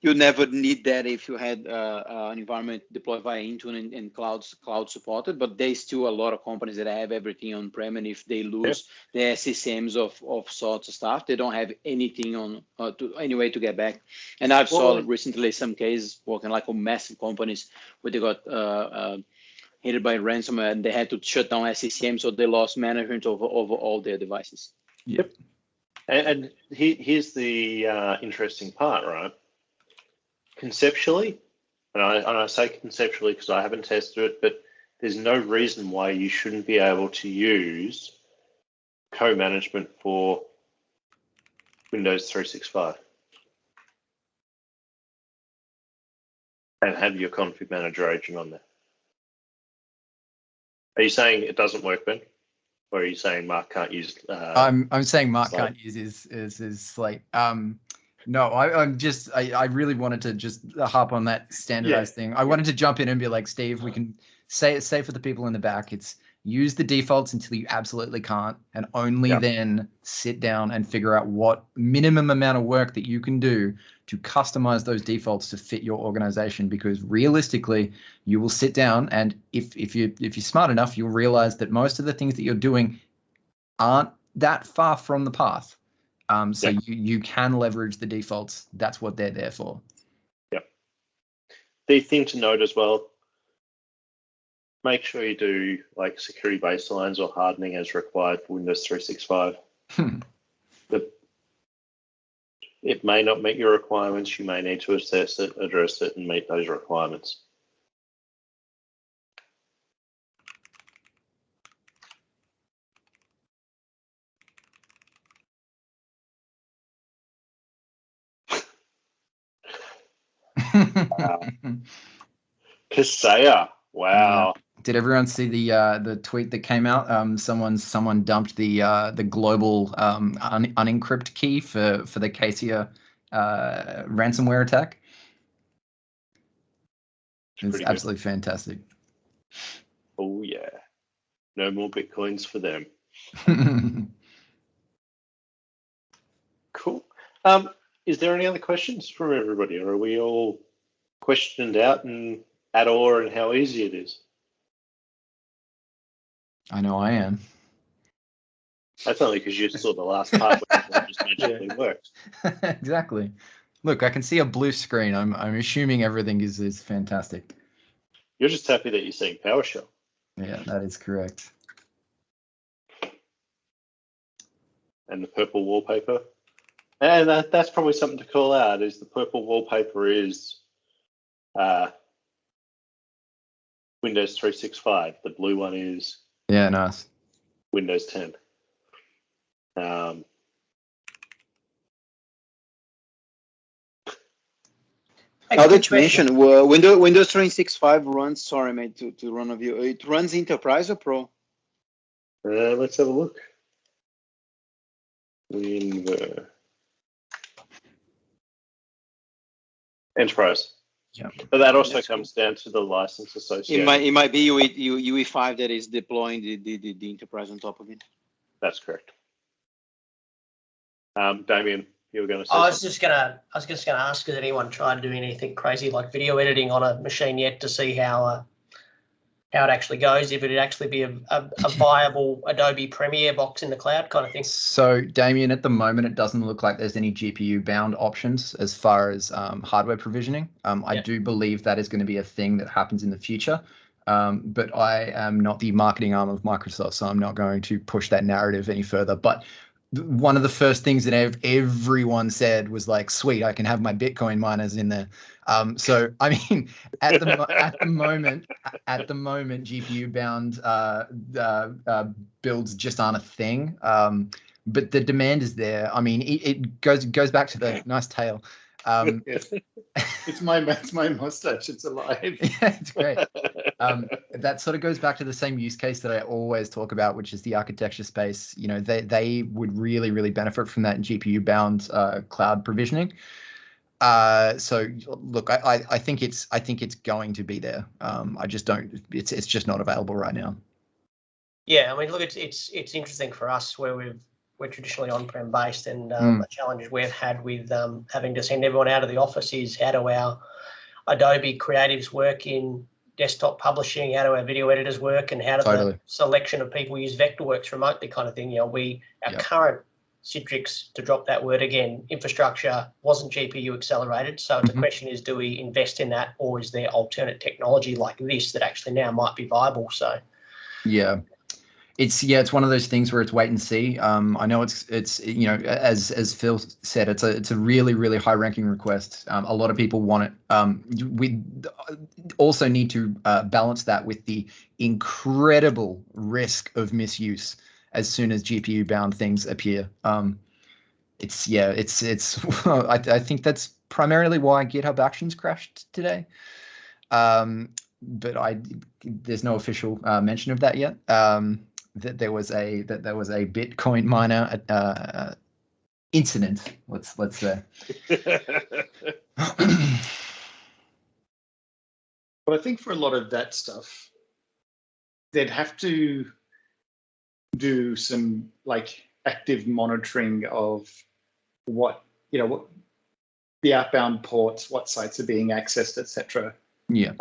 you never need that if you had an environment deployed via Intune and cloud supported. But there's still a lot of companies that have everything on-prem, and if they lose their SCCMs of sorts of stuff, they don't have anything on any way to get back. And I've saw recently some cases working like on massive companies where they got hit by ransomware and they had to shut down SCCM, so they lost management over all their devices. Yep. And here's the interesting part, right? Conceptually, and I say conceptually because I haven't tested it, but there's no reason why you shouldn't be able to use co-management for Windows 365 and have your config manager agent on there. Are you saying it doesn't work, Ben? Or are you saying Mark can't use? I'm saying Mark can't use his slate. No, I really wanted to just hop on that standardized thing. I wanted to jump in and be like, Steve, we can say for the people in the back, it's use the defaults until you absolutely can't, and only then sit down and figure out what minimum amount of work that you can do to customize those defaults to fit your organization, because realistically, you will sit down and if you're smart enough, you'll realize that most of the things that you're doing aren't that far from the path. So you can leverage the defaults. That's what they're there for. Yep. The thing to note as well, make sure you do like security baselines or hardening as required for Windows 365. It may not meet your requirements. You may need to assess it, address it, and meet those requirements. Wow. Kaseya. Wow. Did everyone see the tweet that came out? Someone dumped the global unencrypt key for the Kaseya ransomware attack. It's absolutely fantastic. Oh yeah. No more Bitcoins for them. Cool. Is there any other questions from everybody, or are we all questioned out and at awe and how easy it is? I know I am. That's only because you saw the last part where it just magically works. Exactly. Look, I can see a blue screen. I'm assuming everything is fantastic. You're just happy that you're seeing PowerShell. Yeah, that is correct. And the purple wallpaper. And that's probably something to call out, is the purple wallpaper is Windows 365. The blue one is nice. Windows 10. Other to mention, Windows 365 runs, sorry mate, to run of you, it runs Enterprise or Pro? Let's have a look. Enterprise. Yeah. But that also comes down to the license associated. It might be UE5 that is deploying the Enterprise on top of it. That's correct. Damien, you were going to say I was just gonna ask, has anyone tried doing anything crazy like video editing on a machine yet to see how it actually goes, if it'd actually be a viable Adobe Premiere box in the cloud kind of thing? So, Damien, at the moment, it doesn't look like there's any GPU-bound options as far as hardware provisioning. I do believe that is going to be a thing that happens in the future. But I am not the marketing arm of Microsoft, so I'm not going to push that narrative any further. But one of the first things that everyone said was like, sweet, I can have my Bitcoin miners in there. So I mean, at the moment, GPU bound builds just aren't a thing. But the demand is there. I mean, it goes back to the nice tail. It's my mustache. It's alive. Yeah, it's great. That sort of goes back to the same use case that I always talk about, which is the architecture space. You know, they would really benefit from that GPU bound cloud provisioning. So look, I think it's going to be there. I just don't. It's just not available right now. Yeah, I mean, look, it's interesting for us where we're traditionally on-prem based, and the challenges we've had with having to send everyone out of the office is how do our Adobe creatives work in desktop publishing, how do our video editors work, and how do the selection of people use Vectorworks remotely kind of thing. You know, our current Citrix, to drop that word again, infrastructure wasn't GPU accelerated. So the question is, do we invest in that, or is there alternate technology like this that actually now might be viable? So yeah. It's one of those things where it's wait and see. I know it's you know, as Phil said, it's a really high ranking request. A lot of people want it. We also need to balance that with the incredible risk of misuse as soon as GPU bound things appear. It's I think that's primarily why GitHub Actions crashed today. But there's no official mention of that yet. That there was a Bitcoin miner incident. Let's say. But I think for a lot of that stuff, they'd have to do some like active monitoring of what the outbound ports, what sites are being accessed, etc. Yeah.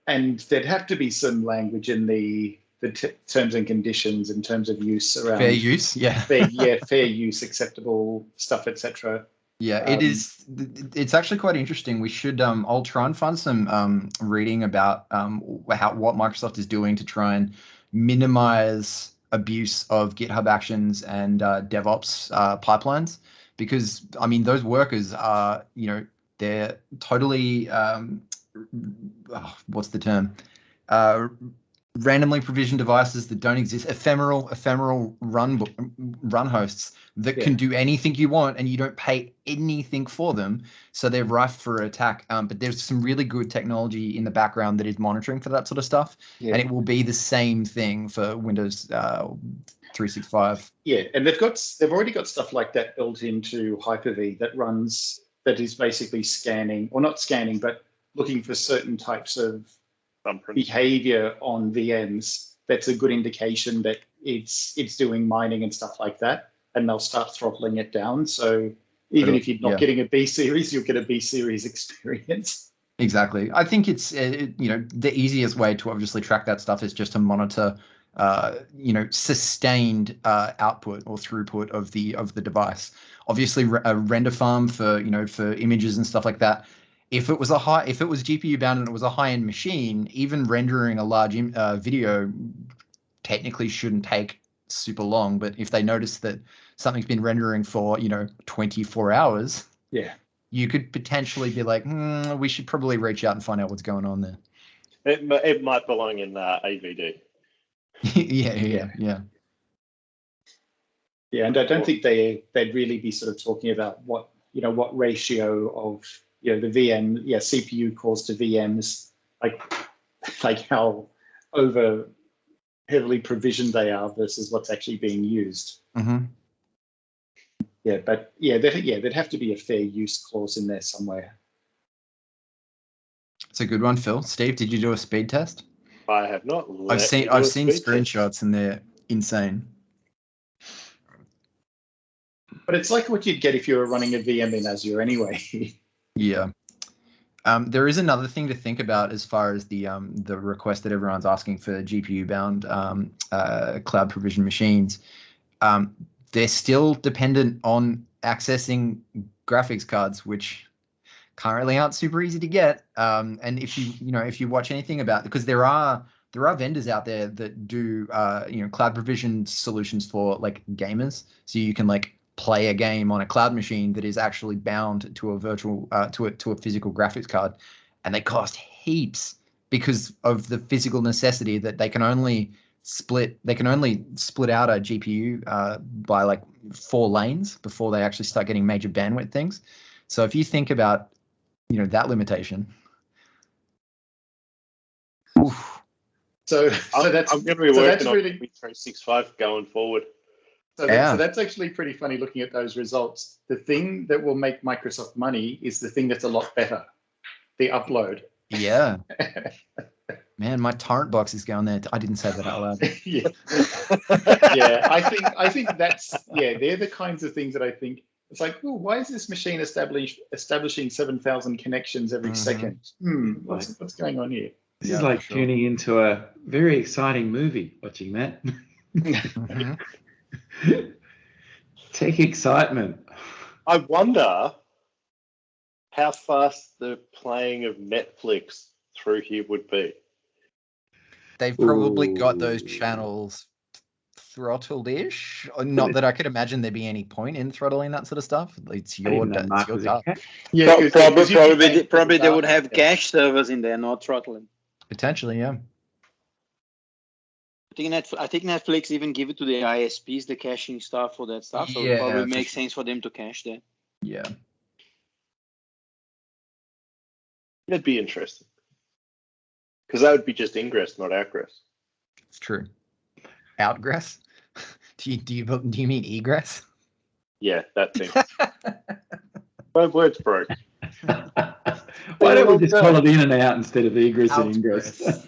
And there'd have to be some language in the terms and conditions in terms of use around Fair use, yeah. fair use, acceptable stuff, etc. Yeah, it is. It's actually quite interesting. We should. I'll try and find some reading about what Microsoft is doing to try and minimize abuse of GitHub Actions and DevOps pipelines, because I mean those workers are, they're totally what's the term? Randomly provisioned devices that don't exist, ephemeral run hosts that can do anything you want, and you don't pay anything for them, so they're rife for attack. But there's some really good technology in the background that is monitoring for that sort of stuff, and it will be the same thing for Windows 365. Yeah, and they've already got stuff like that built into Hyper-V that is basically scanning, or not scanning, but looking for certain types of behavior on VMs. That's a good indication that it's doing mining and stuff like that, and they'll start throttling it down. So even if you're not getting a B series, you'll get a B series experience. Exactly. I think it's the easiest way to obviously track that stuff is just to monitor sustained output or throughput of the device. Obviously, a render farm for images and stuff like that. If it was GPU bound and it was a high-end machine, even rendering a large video technically shouldn't take super long. But if they notice that something's been rendering for 24 hours, you could potentially be like, we should probably reach out and find out what's going on there. It might belong in AVD. Yeah, and I don't think they'd really be sort of talking about what ratio of the VM, CPU cores to VMs, like how over heavily provisioned they are versus what's actually being used. Mm-hmm. There'd have to be a fair use clause in there somewhere. It's a good one, Phil. Steve, did you do a speed test? I have not. I've seen screenshots and they're insane. But it's like what you'd get if you were running a VM in Azure anyway. Yeah. There is another thing to think about as far as the request that everyone's asking for GPU-bound cloud provision machines. They're still dependent on accessing graphics cards, which currently aren't super easy to get. And if you watch anything about, because there are vendors out there that do cloud provision solutions for like gamers, so you can like play a game on a cloud machine that is actually bound to a virtual to a physical graphics card, and they cost heaps because of the physical necessity that they can only split out a GPU by like 4 lanes before they actually start getting major bandwidth things. So if you think about that limitation, oof. So I'm going to be working on 365 going forward. So that's actually pretty funny looking at those results. The thing that will make Microsoft money is the thing that's a lot better, the upload. Yeah. Man, my torrent box is going there. I didn't say that out loud. Yeah. I think that's they're the kinds of things that I think it's like, oh, why is this machine establishing 7,000 connections every second? What's going on here? This is like tuning into a very exciting movie, watching that. Mm-hmm. Tech excitement. I wonder how fast the playing of Netflix through here would be. They've probably got those channels throttled-ish. Not that I could imagine there'd be any point in throttling that sort of stuff. It's your data. Yeah, probably they would have cache servers in there, not throttling. Potentially, yeah. I think Netflix even give it to the ISPs, the caching stuff for that stuff. So it probably makes sense for them to cache there. Yeah. That'd be interesting. Because that would be just ingress, not outgress. It's true. Outgress? Do you mean egress? Yeah, that thing. My words broke. Why don't we just call it in and out instead of egress and ingress?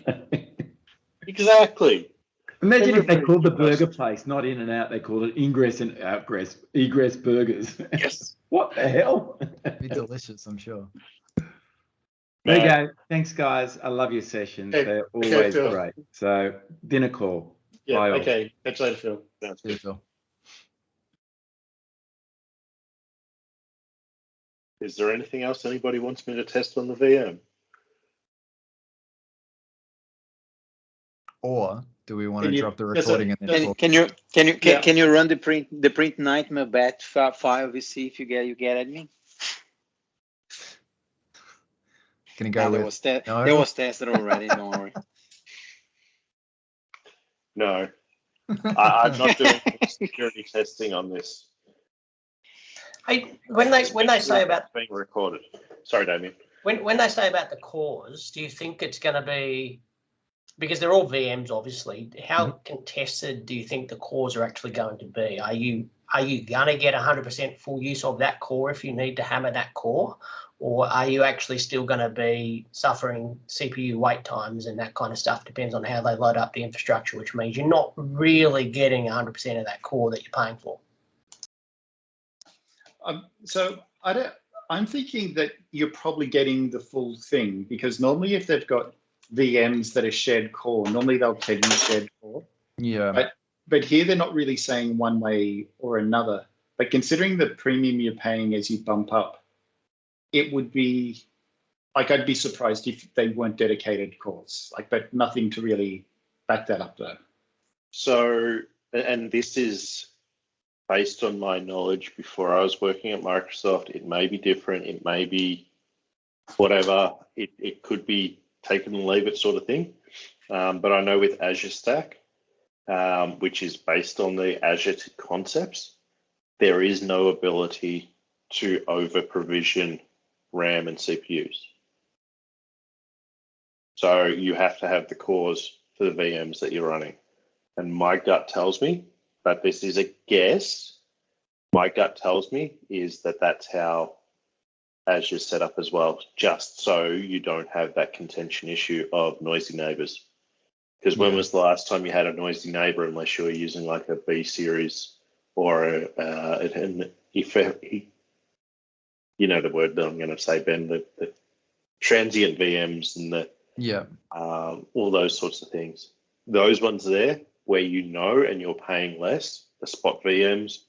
Exactly. Imagine if they called the burger place not in and out, they called it ingress and outgress, egress burgers. Yes. What the hell? Be delicious, I'm sure. There you go. Thanks, guys. I love your sessions. Okay. They're Okay, always Phil. great. So, dinner call. Yeah. Bye all. Okay. Catch you later, Phil. Sounds Cheers, good. Phil. Is there anything else anybody wants me to test on the VM? Or do we want Can to you- drop the yes, sir. recording and then talk? Yeah. Can you run the print nightmare batch file? We see if you get admin. Gonna go with That no. was tested already. Don't worry. No, I'm not doing security testing on this. Hey, when they say about It's being recorded. Sorry, Damien. when they say about the cores, do you think it's going to be, because they're all VMs, obviously, how contested do you think the cores are actually going to be? Are you going to get 100% full use of that core if you need to hammer that core? Or are you actually still going to be suffering CPU wait times and that kind of stuff? Depends on how they load up the infrastructure, which means you're not really getting 100% of that core that you're paying for. So I'm thinking that you're probably getting the full thing, because normally if they've got VMs that are shared core, normally they'll tell you shared core. Yeah. But here they're not really saying one way or another. But considering the premium you're paying as you bump up, it would be like, I'd be surprised if they weren't dedicated cores, but nothing to really back that up though. So, and this is based on my knowledge before I was working at Microsoft. It may be different. It may be whatever. It could be taken and leave it sort of thing. But I know with Azure Stack, which is based on the Azure concepts, there is no ability to over provision RAM and CPUs. So you have to have the cores for the VMs that you're running. And my gut tells me, but this is a guess, my gut tells me is that that's how Azure's set up as well, just so you don't have that contention issue of noisy neighbors. Because when was the last time you had a noisy neighbor, unless you were using like a B series or you know the word that I'm going to say, Ben, the transient VMs and the all those sorts of things. Those ones there where you know and you're paying less, the spot VMs,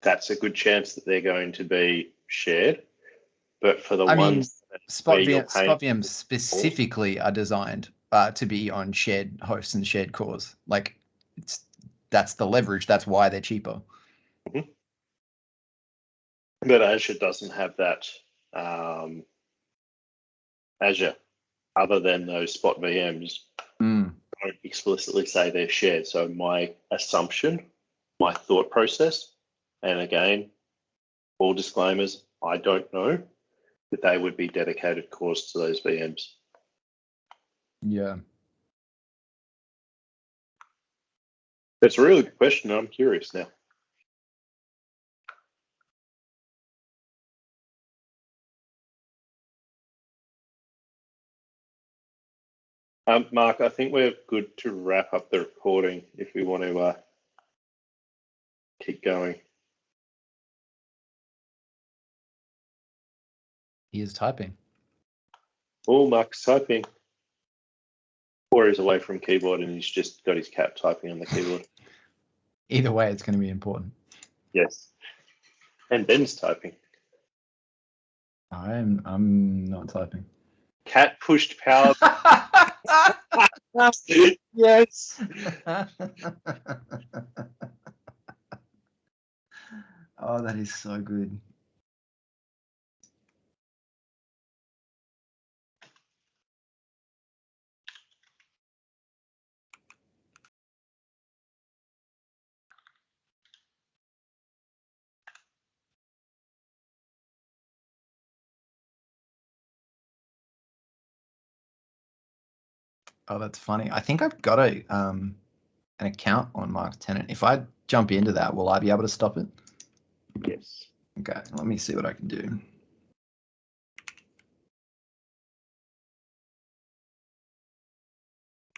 that's a good chance that they're going to be shared. But for the spot VMs specifically are designed to be on shared hosts and shared cores. Like that's the leverage. That's why they're cheaper. Mm-hmm. But Azure doesn't have that. Azure, other than those spot VMs, don't explicitly say they're shared. So my assumption, my thought process, and again, all disclaimers, I don't know, that they would be dedicated cores to those VMs. Yeah. That's a really good question. I'm curious now. Mark, I think we're good to wrap up the recording if we want to keep going. He is typing. Oh, Mark's typing. Or he's away from keyboard and he's just got his cat typing on the keyboard. Either way, it's going to be important. Yes. And Ben's typing. I'm not typing. Cat pushed power. Yes. Oh, that is so good. Oh, that's funny. I think I've got an account on Mark's tenant. If I jump into that, will I be able to stop it? Yes. Okay, let me see what I can do.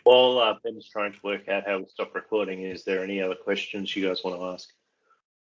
While Ben's trying to work out how to stop recording, is there any other questions you guys want to ask?